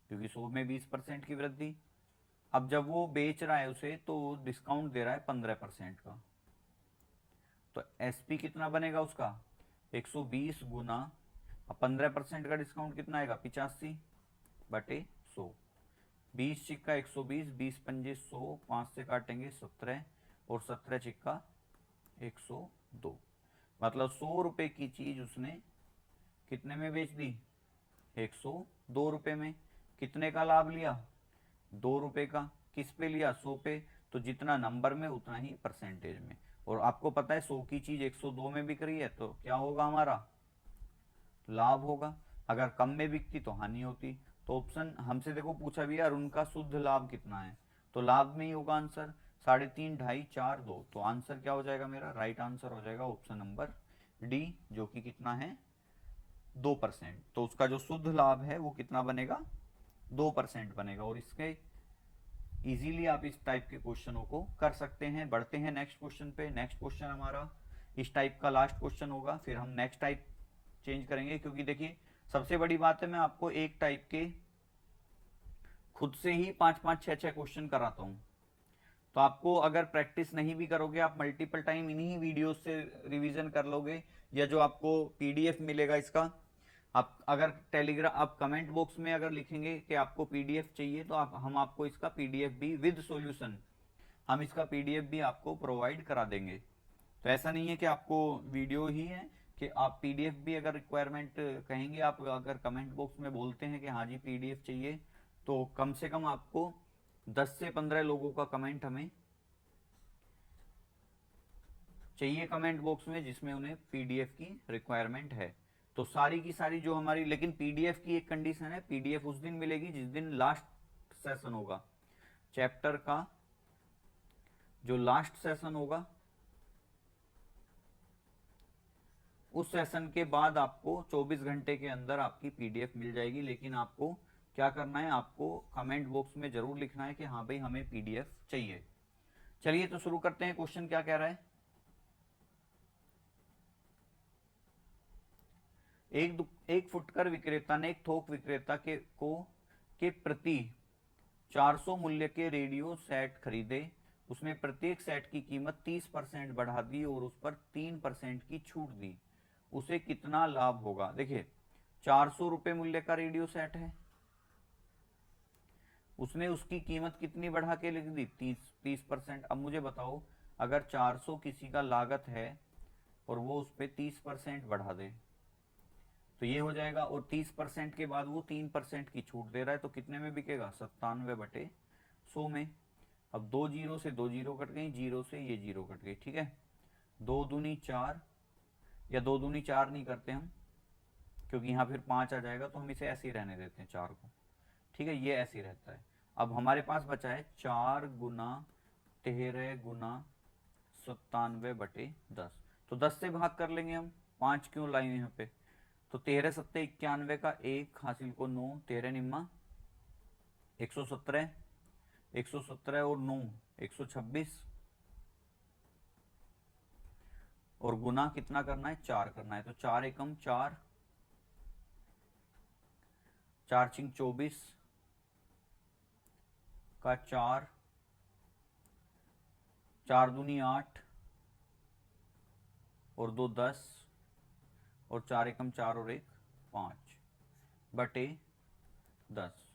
क्योंकि 100 में 20% की वृद्धि। अब जब वो बेच रहा है उसे तो डिस्काउंट दे रहा है 15% का, तो एसपी कितना बनेगा उसका? 120 गुना 15% का डिस्काउंट कितना आएगा? 85/100। 20 चिक्का 120, 20 पंजे 100, 5 से काटेंगे 17, और 17 चिक्का 102। मतलब 100 रुपए की चीज उसने कितने में बेच दी? 102 रुपए में। कितने का लाभ लिया? 2 रुपए का। किस पे लिया? 100 पे। तो जितना नंबर में उतना ही परसेंटेज में। और आपको पता है 100 की चीज 102 में बिक रही है तो क्या होगा, हमारा लाभ होगा। अगर कम में बिकती तो हानि होती। तो ऑप्शन हमसे देखो पूछा भी यार उनका शुद्ध लाभ कितना है, तो लाभ में ही होगा आंसर 3.5, 2.5, 4, 2। तो आंसर क्या हो जाएगा मेरा, राइट आंसर हो जाएगा ऑप्शन नंबर डी, जो कि कितना है 2%। तो उसका जो शुद्ध लाभ है वो कितना बनेगा, 2% बनेगा। और इसके इजीली आप इस टाइप के क्वेश्चनों को कर सकते हैं। बढ़ते हैं नेक्स्ट क्वेश्चन पे। नेक्स्ट क्वेश्चन हमारा इस टाइप का लास्ट क्वेश्चन होगा, फिर हम नेक्स्ट टाइप चेंज करेंगे। क्योंकि देखिए सबसे बड़ी बात है मैं आपको एक टाइप के खुद से ही 5-5, 6-6 क्वेश्चन कराता हूं। तो आपको अगर प्रैक्टिस नहीं भी करोगे, आप मल्टीपल टाइम इन्हीं वीडियोस से रिवीजन कर लोगे, या जो आपको पीडीएफ मिलेगा इसका, आप अगर टेलीग्राम आप कमेंट बॉक्स में अगर लिखेंगे कि आपको पीडीएफ चाहिए तो हम आपको इसका पीडीएफ भी विद सॉल्यूशन हम इसका पीडीएफ भी आपको प्रोवाइड करा देंगे। तो ऐसा नहीं है कि आपको वीडियो ही है, कि आप पीडीएफ भी अगर रिक्वायरमेंट कहेंगे, आप अगर कमेंट बॉक्स में बोलते हैं कि हाँ जी पीडीएफ चाहिए, तो कम से कम आपको 10 से 15 लोगों का कमेंट हमें चाहिए कमेंट बॉक्स में, जिसमें उन्हें पीडीएफ की रिक्वायरमेंट है। तो सारी की सारी जो हमारी, लेकिन पीडीएफ की एक कंडीशन है, पीडीएफ उस दिन मिलेगी जिस दिन लास्ट सेशन होगा चैप्टर का। जो लास्ट सेशन होगा उस सेशन के बाद आपको 24 घंटे के अंदर आपकी पीडीएफ मिल जाएगी। लेकिन आपको क्या करना है, आपको कमेंट बॉक्स में जरूर लिखना है कि हाँ भाई हमें पीडीएफ चाहिए। चलिए तो शुरू करते हैं। क्वेश्चन क्या कह रहा है, एक फुटकर विक्रेता ने एक थोक विक्रेता के प्रति 400 मूल्य के रेडियो सेट खरीदे। उसने प्रत्येक सेट की कीमत 30% बढ़ा दी और उस पर 3% की छूट दी। उसे कितना लाभ होगा। देखिए 400 रुपए मूल्य का रेडियो सेट है, उसने उसकी कीमत कितनी बढ़ा के लिख दी, 30%। अब मुझे बताओ अगर 400 किसी का लागत है और वो उस पर 30% बढ़ा दे तो ये हो जाएगा। और 30% के बाद वो 3% की छूट दे रहा है, तो कितने में बिकेगा, 97/100 में। अब 2 जीरो से 2 जीरो कट गई, जीरो से ये जीरो कट गई, ठीक है। 2 दूनी 4, या 2 दूनी 4 नहीं करते हम, क्योंकि यहाँ फिर 5 आ जाएगा, तो हम इसे ऐसे ही रहने देते हैं 4 को, ठीक है, ये ऐसे ही रहता है। अब हमारे पास बचा है 4 गुना 13 गुना 97/10। तो 10 से भाग कर लेंगे हम, 5 क्यों लाए यहाँ पे। तो 13 सत्ते 91 का 1 हासिल को 9, 13 निम्मा 117, 117 और 9 126, और गुना कितना करना है, 4 करना है। तो 4 एकम 4, 4 चिंग 24 का 4, 4 दूनी 8 और 2 10, और 4 एकम 4 और 1 5 बटे 10।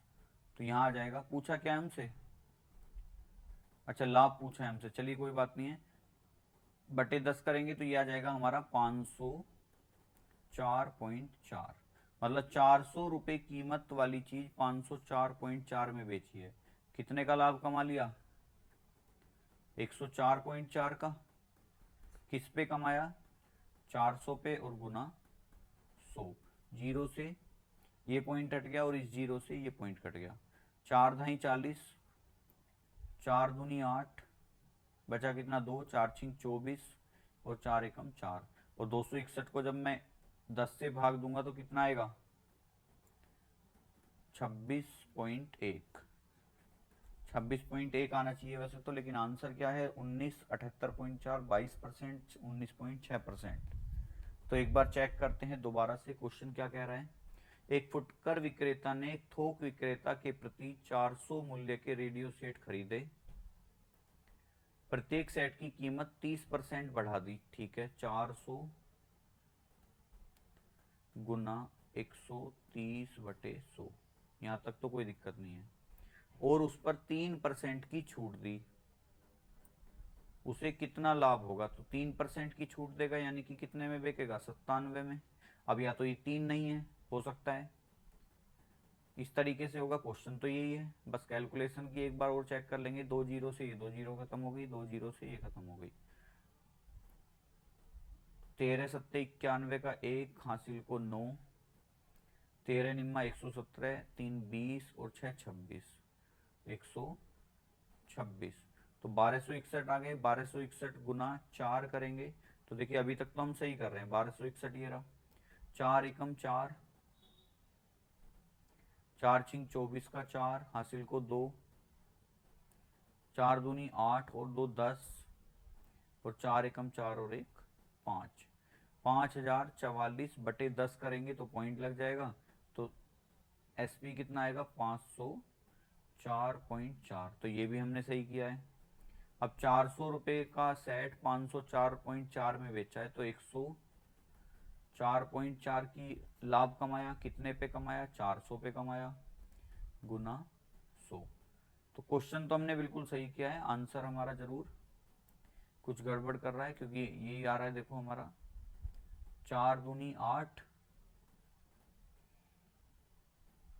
तो यहां आ जाएगा, पूछा क्या है हमसे, अच्छा लाभ पूछा है हमसे, चलिए कोई बात नहीं है। बटे 10 करेंगे तो ये आ जाएगा हमारा 504.4। मतलब 400 रुपए कीमत वाली चीज 504.4 में बेची है। कितने का लाभ कमा लिया, 104.4 का। किस पे कमाया, 400 पे, और गुना 100। जीरो से ये पॉइंट कट गया और इस जीरो से ये पॉइंट कट गया। 4 धाई 40, 4 दूनी 8, बचा कितना 2, 4 छिंग 24 और 4 एकम 4। और 261 को जब मैं 10 से भाग दूंगा तो कितना आएगा, 26.1। 26.1 आना चाहिए वैसे तो, लेकिन आंसर क्या है 1978.4, 22%, 19.6%। तो एक बार चेक करते हैं दोबारा से, क्वेश्चन क्या कह रहा है। एक फुटकर विक्रेता ने एक थोक विक्रेता के प्रति 400 मूल्य के रेडियो सेट खरीदे। प्रत्येक सेट की कीमत 30% बढ़ा दी, ठीक है। 400 गुना 130/100, यहां तक तो कोई दिक्कत नहीं है। और उस पर 3% की छूट दी, उसे कितना लाभ होगा। तो 3% की छूट देगा, यानी कि कितने में बेचेगा, 97 में। अब या तो ये 3 नहीं है, हो सकता है इस तरीके से होगा। क्वेश्चन तो यही है, बस कैलकुलेशन की एक बार और चेक कर लेंगे। 2 जीरो से ये 2 जीरो खत्म हो गई, 2 जीरो से ये खत्म हो गई। 13 सत्ते 91 का 1, हासिल को 9, 13 निम्मा 117, 3 20 और 6 26, 126। तो 1261 आ गए। 1261 गुना 4 करेंगे तो देखिए अभी तक तो हम सही कर रहे हैं। 1261 ये रहा, 4 एकम 4, 4 छिंग 24 का 4, हासिल को 2, 4 दूनी 8 और 2 10, और 4 एकम 4 और 1 5। 5044 बटे 10 करेंगे तो पॉइंट लग जाएगा। तो एसपी कितना आएगा, 504.4। तो ये भी हमने सही किया है। अब 400 रुपये का सेट 504.4 में बेचा है तो 104.4 की लाभ कमाया। कितने पे कमाया, 400 पे कमाया, गुना 100। तो क्वेश्चन तो हमने बिल्कुल सही किया है। आंसर हमारा जरूर कुछ गड़बड़ कर रहा है, क्योंकि यही आ रहा है देखो हमारा 4 दूनी 8,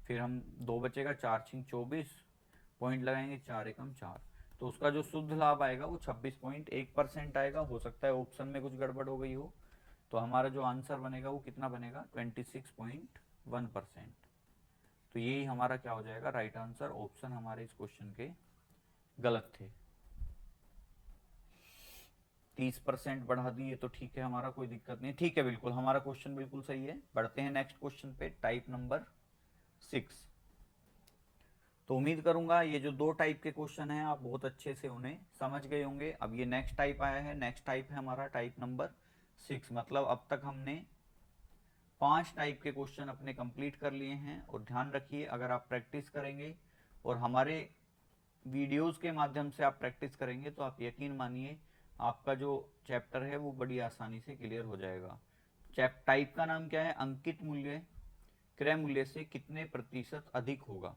फिर हम 2 बचेगा, 4 छिंग 24, पॉइंट लगाएंगे, 4 एकम 4। तो उसका जो शुद्ध लाभ आएगा वो 26.1% आएगा। हो सकता है ऑप्शन में कुछ गड़बड़ हो गई हो। तो हमारा जो आंसर बनेगा वो कितना बनेगा, 26.1%। तो यही हमारा क्या हो जाएगा, राइट आंसर। ऑप्शन हमारे इस क्वेश्चन के गलत थे। 30% बढ़ा दिए तो ठीक है, हमारा कोई दिक्कत नहीं। ठीक है, बिल्कुल हमारा क्वेश्चन बिल्कुल सही है। बढ़ते हैं नेक्स्ट क्वेश्चन पे, टाइप नंबर 6। तो उम्मीद करूंगा ये जो 2 टाइप के क्वेश्चन हैं आप बहुत अच्छे से उन्हें समझ गए होंगे। अब ये नेक्स्ट टाइप आया है, नेक्स्ट टाइप है हमारा टाइप नंबर 6। मतलब अब तक हमने 5 टाइप के क्वेश्चन अपने कंप्लीट कर लिए हैं। और ध्यान रखिए, अगर आप प्रैक्टिस करेंगे और हमारे वीडियोस के माध्यम से आप प्रैक्टिस करेंगे तो आप यकीन मानिए आपका जो चैप्टर है वो बड़ी आसानी से क्लियर हो जाएगा। टाइप का नाम क्या है, अंकित मूल्य क्रय मूल्य से कितने प्रतिशत अधिक होगा।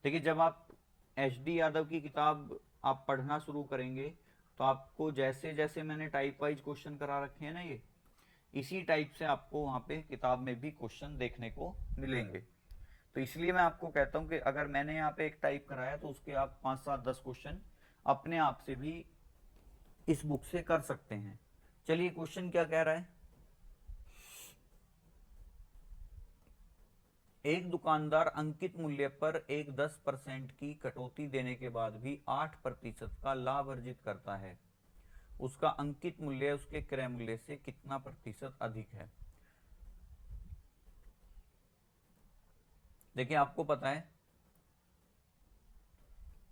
देखिए, जब आप एच डी यादव की किताब आप पढ़ना शुरू करेंगे तो आपको जैसे जैसे मैंने टाइप वाइज क्वेश्चन करा रखे हैं ना, ये इसी टाइप से आपको वहाँ पे किताब में भी क्वेश्चन देखने को मिलेंगे। तो इसलिए मैं आपको कहता हूँ कि अगर मैंने यहाँ पे एक टाइप कराया तो उसके आप 5 7 10 क्वेश्चन अपने आप से भी इस बुक से कर सकते हैं। चलिए क्वेश्चन क्या कह रहा है। एक दुकानदार अंकित मूल्य पर एक 10% की कटौती देने के बाद भी 8% का लाभ अर्जित करता है। उसका अंकित मूल्य उसके क्रय मूल्य से कितना प्रतिशत अधिक है। देखिए, आपको पता है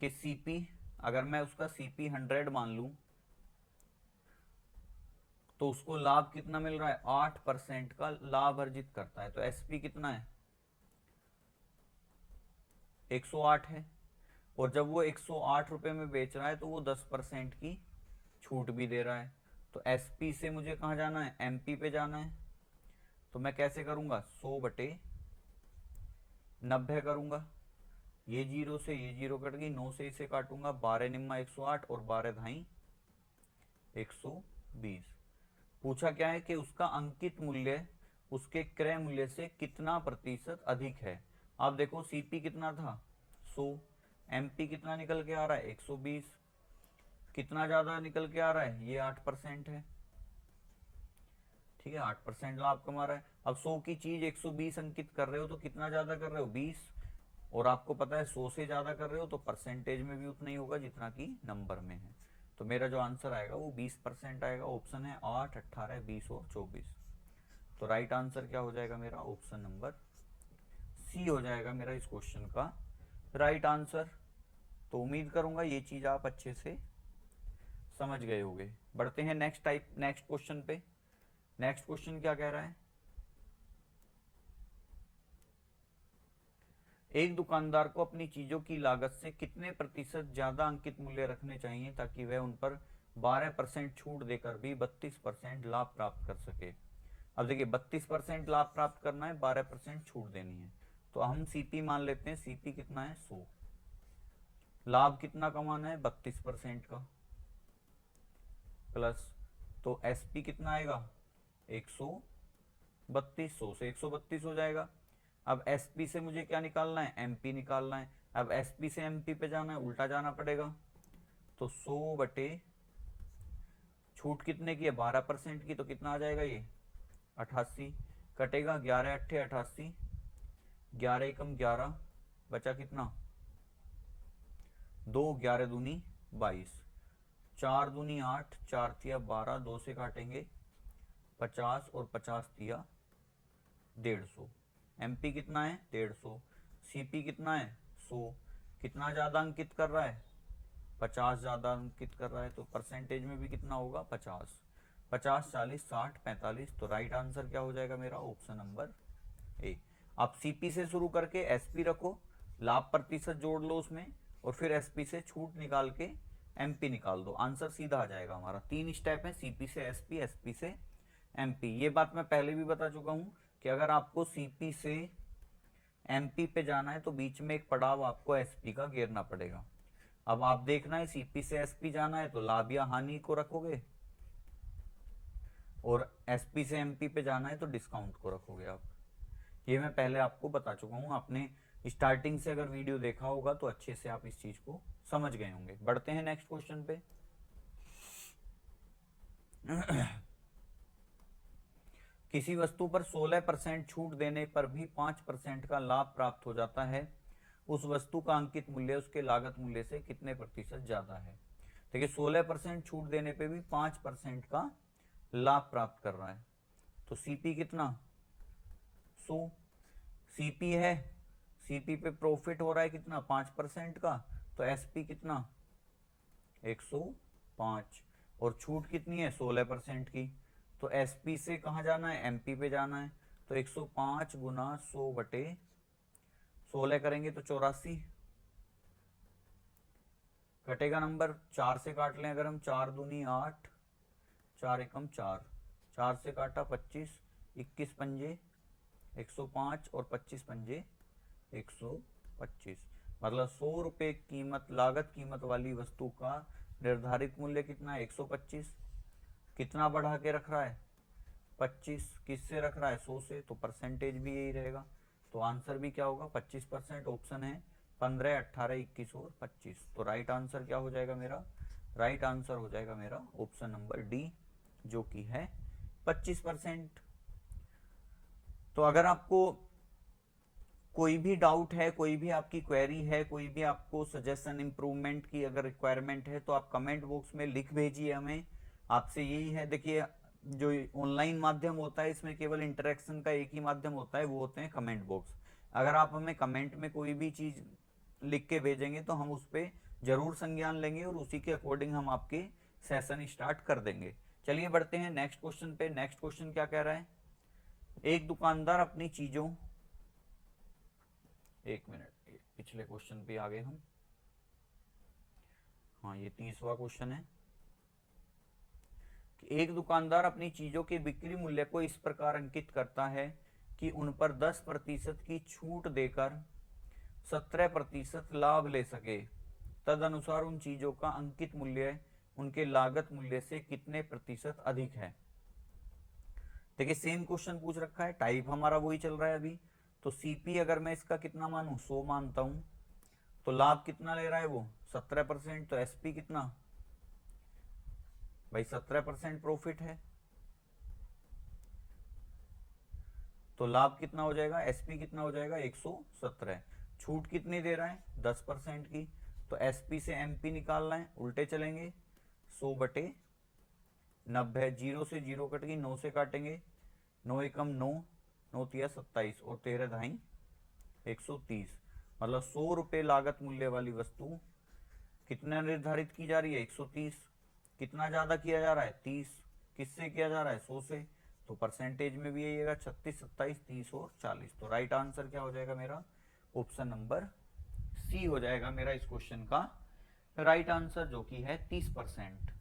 कि सीपी, अगर मैं उसका सीपी 100 मान लूं तो उसको लाभ कितना मिल रहा है, 8% का लाभ अर्जित करता है। तो एसपी कितना है, 108 है। और जब वो 108 रुपए में बेच रहा है तो वो 10% की छूट भी दे रहा है। तो एसपी से मुझे कहाँ जाना है, एमपी पे जाना है। तो मैं कैसे करूंगा, 100 बटे 90 करूंगा। ये जीरो से ये जीरो कट गई, 9 से इसे काटूंगा, 12 निम्मा 108 और 12 धाई 120। पूछा क्या है कि उसका अंकित मूल्य उसके क्रय मूल्य से कितना प्रतिशत अधिक है। आप देखो सीपी कितना था, 100, एमपी कितना निकल के आ रहा है, 120। कितना ज्यादा निकल के आ रहा है, ये 8% है। ठीक है, 8% लाभ कमा रहा है। अब 100 की चीज 120 अंकित कर रहे हो तो कितना ज्यादा कर रहे हो, 20। और आपको पता है 100 से ज्यादा कर रहे हो तो परसेंटेज में भी उतना ही होगा जितना कि नंबर में है। तो मेरा जो आंसर आएगा वो 20% आएगा। ऑप्शन है 8, 18, 20 और 24। तो राइट आंसर क्या हो जाएगा मेरा, ऑप्शन नंबर सी हो जाएगा मेरा इस क्वेश्चन का राइट आंसर। तो उम्मीद करूंगा ये चीज आप अच्छे से समझ गए होंगे। बढ़ते हैं नेक्स्ट क्वेश्चन पे। नेक्स्ट क्वेश्चन क्या कह रहा है, एक दुकानदार को अपनी चीजों की लागत से कितने प्रतिशत ज्यादा अंकित मूल्य रखने चाहिए ताकि वह उन पर 12% छूट देकर भी 32% लाभ प्राप्त कर सके। अब देखिए, 32% लाभ प्राप्त करना है, 12% छूट देनी है। तो हम सीपी मान लेते हैं, सीपी कितना है, 100। लाभ कितना कमाना है, 32% का, प्लस तो एसपी कितना आएगा, 132। 100 से 132 हो जाएगा। अब एसपी से मुझे क्या निकालना है, एमपी निकालना है। अब एसपी से एमपी पे जाना है, उल्टा जाना पड़ेगा। तो 100 बटे छूट कितने की है, 12% की, तो कितना आ जाएगा ये 88 कटेगा, 11 अट्ठे 88, 11 एकम 11, बचा कितना 2, 11 दूनी 22, 4 दूनी 8, 4 तिया 12, 2 से काटेंगे 50 और 50 तिया 150। एमपी कितना है 150, सीपी कितना है 100, कितना ज्यादा अंकित कर रहा है 50 ज्यादा अंकित कर रहा है, तो परसेंटेज में भी कितना होगा 50, 50 40 60 45। तो राइट आंसर क्या हो जाएगा मेरा, ऑप्शन नंबर ए। आप सीपी से शुरू करके एसपी रखो, लाभ प्रतिशत जोड़ लो उसमें, और फिर एसपी से छूट निकाल के एमपी निकाल दो, आंसर सीधा आ जाएगा हमारा। 3 स्टेप है, सीपी से एसपी, एसपी से एमपी। ये बात मैं पहले भी बता चुका हूं कि अगर आपको सीपी से एमपी पे जाना है तो बीच में एक पड़ाव आपको एसपी का घेरना पड़ेगा। अब आप देखना है सीपी से एसपी जाना है तो लाभ या हानि को रखोगे, और एसपी से एमपी पे जाना है तो डिस्काउंट को रखोगे आप। ये मैं पहले आपको बता चुका हूं, आपने स्टार्टिंग से अगर वीडियो देखा होगा तो अच्छे से आप इस चीज को समझ गए होंगे। बढ़ते हैं नेक्स्ट क्वेश्चन पे। किसी वस्तु पर 16% छूट देने पर भी 5% का लाभ प्राप्त हो जाता है, उस वस्तु का अंकित मूल्य उसके लागत मूल्य से कितने प्रतिशत ज्यादा है। देखिए 16% छूट देने पे भी 5% का लाभ प्राप्त कर रहा है, तो सीपी कितना 100, सीपी है, सीपी पे प्रॉफिट हो रहा है कितना 5% का, तो एसपी कितना 105, और छूट कितनी है 16% की, तो एसपी से कहाँ जाना है, एमपी पे जाना है। तो 105 गुना 100 बटे 16 करेंगे तो 84, कटेगा नंबर, 4 से काट लें अगर हम, 4 दूनी 8, 4 एकम 4, 4 से काटा 25, 21 पंजे 105 और 25 पंजे 125, मतलब 100 रुपए कीमत, लागत कीमत वाली वस्तु का निर्धारित मूल्य कितना है 125। कितना बढ़ा के रख रहा है 25, किससे रख रहा है 100 से, तो परसेंटेज भी यही रहेगा। तो आंसर भी क्या होगा 25%, ऑप्शन है 15, 18, 21 और 25। तो राइट आंसर क्या हो जाएगा मेरा, राइट आंसर हो जाएगा मेरा ऑप्शन नंबर डी, जो कि है 25%। तो अगर आपको कोई भी डाउट है, कोई भी आपकी क्वेरी है, कोई भी आपको सजेशन इंप्रूवमेंट की अगर रिक्वायरमेंट है तो आप कमेंट बॉक्स में लिख भेजिए हमें। आपसे यही है, देखिए जो ऑनलाइन माध्यम होता है इसमें केवल इंटरेक्शन का एक ही माध्यम होता है, वो होते हैं कमेंट बॉक्स। अगर आप हमें कमेंट में कोई भी चीज लिख के भेजेंगे तो हम उस पर जरूर संज्ञान लेंगे और उसी के अकॉर्डिंग हम आपके सेशन स्टार्ट कर देंगे। चलिए बढ़ते हैं नेक्स्ट क्वेश्चन पे। नेक्स्ट क्वेश्चन क्या कह रहा है, एक दुकानदार अपनी चीजों, एक मिनट, पिछले क्वेश्चन पे आ गए हम, हाँ ये 30वां क्वेश्चन है कि एक दुकानदार अपनी चीजों के बिक्री मूल्य को इस प्रकार अंकित करता है कि उन पर 10% की छूट देकर 17% लाभ ले सके, तदनुसार उन चीजों का अंकित मूल्य उनके लागत मूल्य से कितने प्रतिशत अधिक है। देखिए सेम क्वेश्चन पूछ रखा है, टाइप हमारा वही चल रहा है अभी। तो सीपी अगर मैं इसका कितना मानूं 100 मानता हूं, तो लाभ कितना ले रहा है वो 17%, तो एसपी कितना भाई 17% प्रॉफिट है, तो लाभ कितना हो जाएगा, एसपी कितना हो जाएगा 117। छूट कितनी दे रहा है 10% की, तो एसपी से एमपी निकालना है, उल्टे चलेंगे 100 बटे 90, 0 से 0 कट गई, 9 से काटेंगे 9 एकम 9, 9 तिया 27 और 13 ढाई 130, मतलब 100 रुपए लागत मूल्य वाली वस्तु कितना निर्धारित की जा रही है 130, कितना ज्यादा किया जा रहा है 30, किससे किया जा रहा है 100 से, तो परसेंटेज में भी यही है 36, 27, 30 और 40। तो राइट आंसर क्या हो जाएगा मेरा, ऑप्शन नंबर सी हो जाएगा मेरा इस क्वेश्चन का राइट आंसर, जो कि है 30%।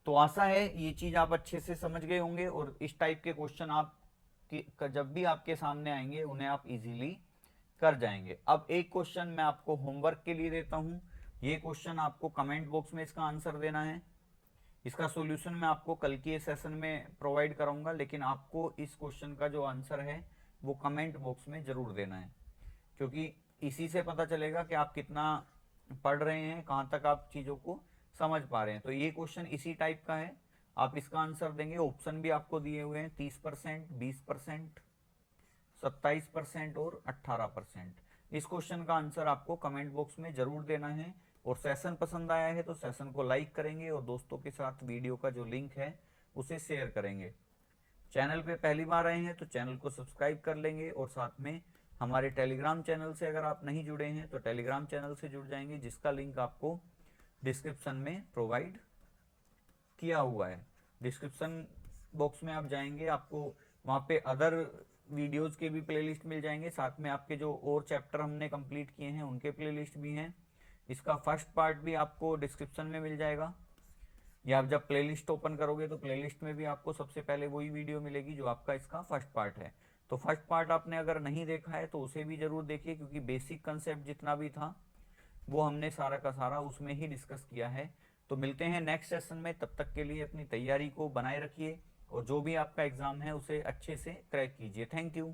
तो आशा है ये चीज आप अच्छे से समझ गए होंगे और इस टाइप के क्वेश्चन आप जब भी आपके सामने आएंगे उन्हें आप इजीली कर जाएंगे। अब एक क्वेश्चन मैं आपको होमवर्क के लिए देता हूं, ये क्वेश्चन आपको कमेंट बॉक्स में इसका आंसर देना है। इसका सॉल्यूशन मैं आपको कल के सेशन में प्रोवाइड कराऊंगा, लेकिन आपको इस क्वेश्चन का जो आंसर है वो कमेंट बॉक्स में जरूर देना है, क्योंकि इसी से पता चलेगा कि आप कितना पढ़ रहे हैं, कहाँ तक आप चीज़ों को समझ पा रहे हैं। तो ये क्वेश्चन इसी टाइप का है, आप इसका आंसर देंगे। ऑप्शन भी आपको दिए हुए हैं 30%, 20%, 27% और 18%। इस क्वेश्चन का आंसर आपको कमेंट बॉक्स में जरूर देना है। और सेशन पसंद आया है तो सेशन को लाइक करेंगे और दोस्तों के साथ वीडियो का जो लिंक है उसे शेयर करेंगे। चैनल पे पहली बार आए हैं तो चैनल को सब्सक्राइब कर लेंगे और साथ में हमारे टेलीग्राम चैनल से अगर आप नहीं जुड़े हैं तो टेलीग्राम चैनल से जुड़ जाएंगे, जिसका लिंक आपको डिस्क्रिप्शन में प्रोवाइड किया हुआ है। डिस्क्रिप्शन बॉक्स में आप जाएंगे, आपको वहाँ पे अदर वीडियोस के भी प्लेलिस्ट मिल जाएंगे, साथ में आपके जो और चैप्टर हमने कंप्लीट किए हैं उनके प्लेलिस्ट भी हैं। इसका फर्स्ट पार्ट भी आपको डिस्क्रिप्शन में मिल जाएगा, या आप जब प्लेलिस्ट ओपन करोगे तो प्लेलिस्ट में भी आपको सबसे पहले वही वीडियो मिलेगी जो आपका इसका फर्स्ट पार्ट है। तो फर्स्ट पार्ट आपने अगर नहीं देखा है तो उसे भी जरूर देखिए, क्योंकि बेसिक कंसेप्ट जितना भी था वो हमने सारा का सारा उसमें ही डिस्कस किया है। तो मिलते हैं नेक्स्ट सेशन में, तब तक के लिए अपनी तैयारी को बनाए रखिए और जो भी आपका एग्जाम है उसे अच्छे से क्रैक कीजिए। Thank you.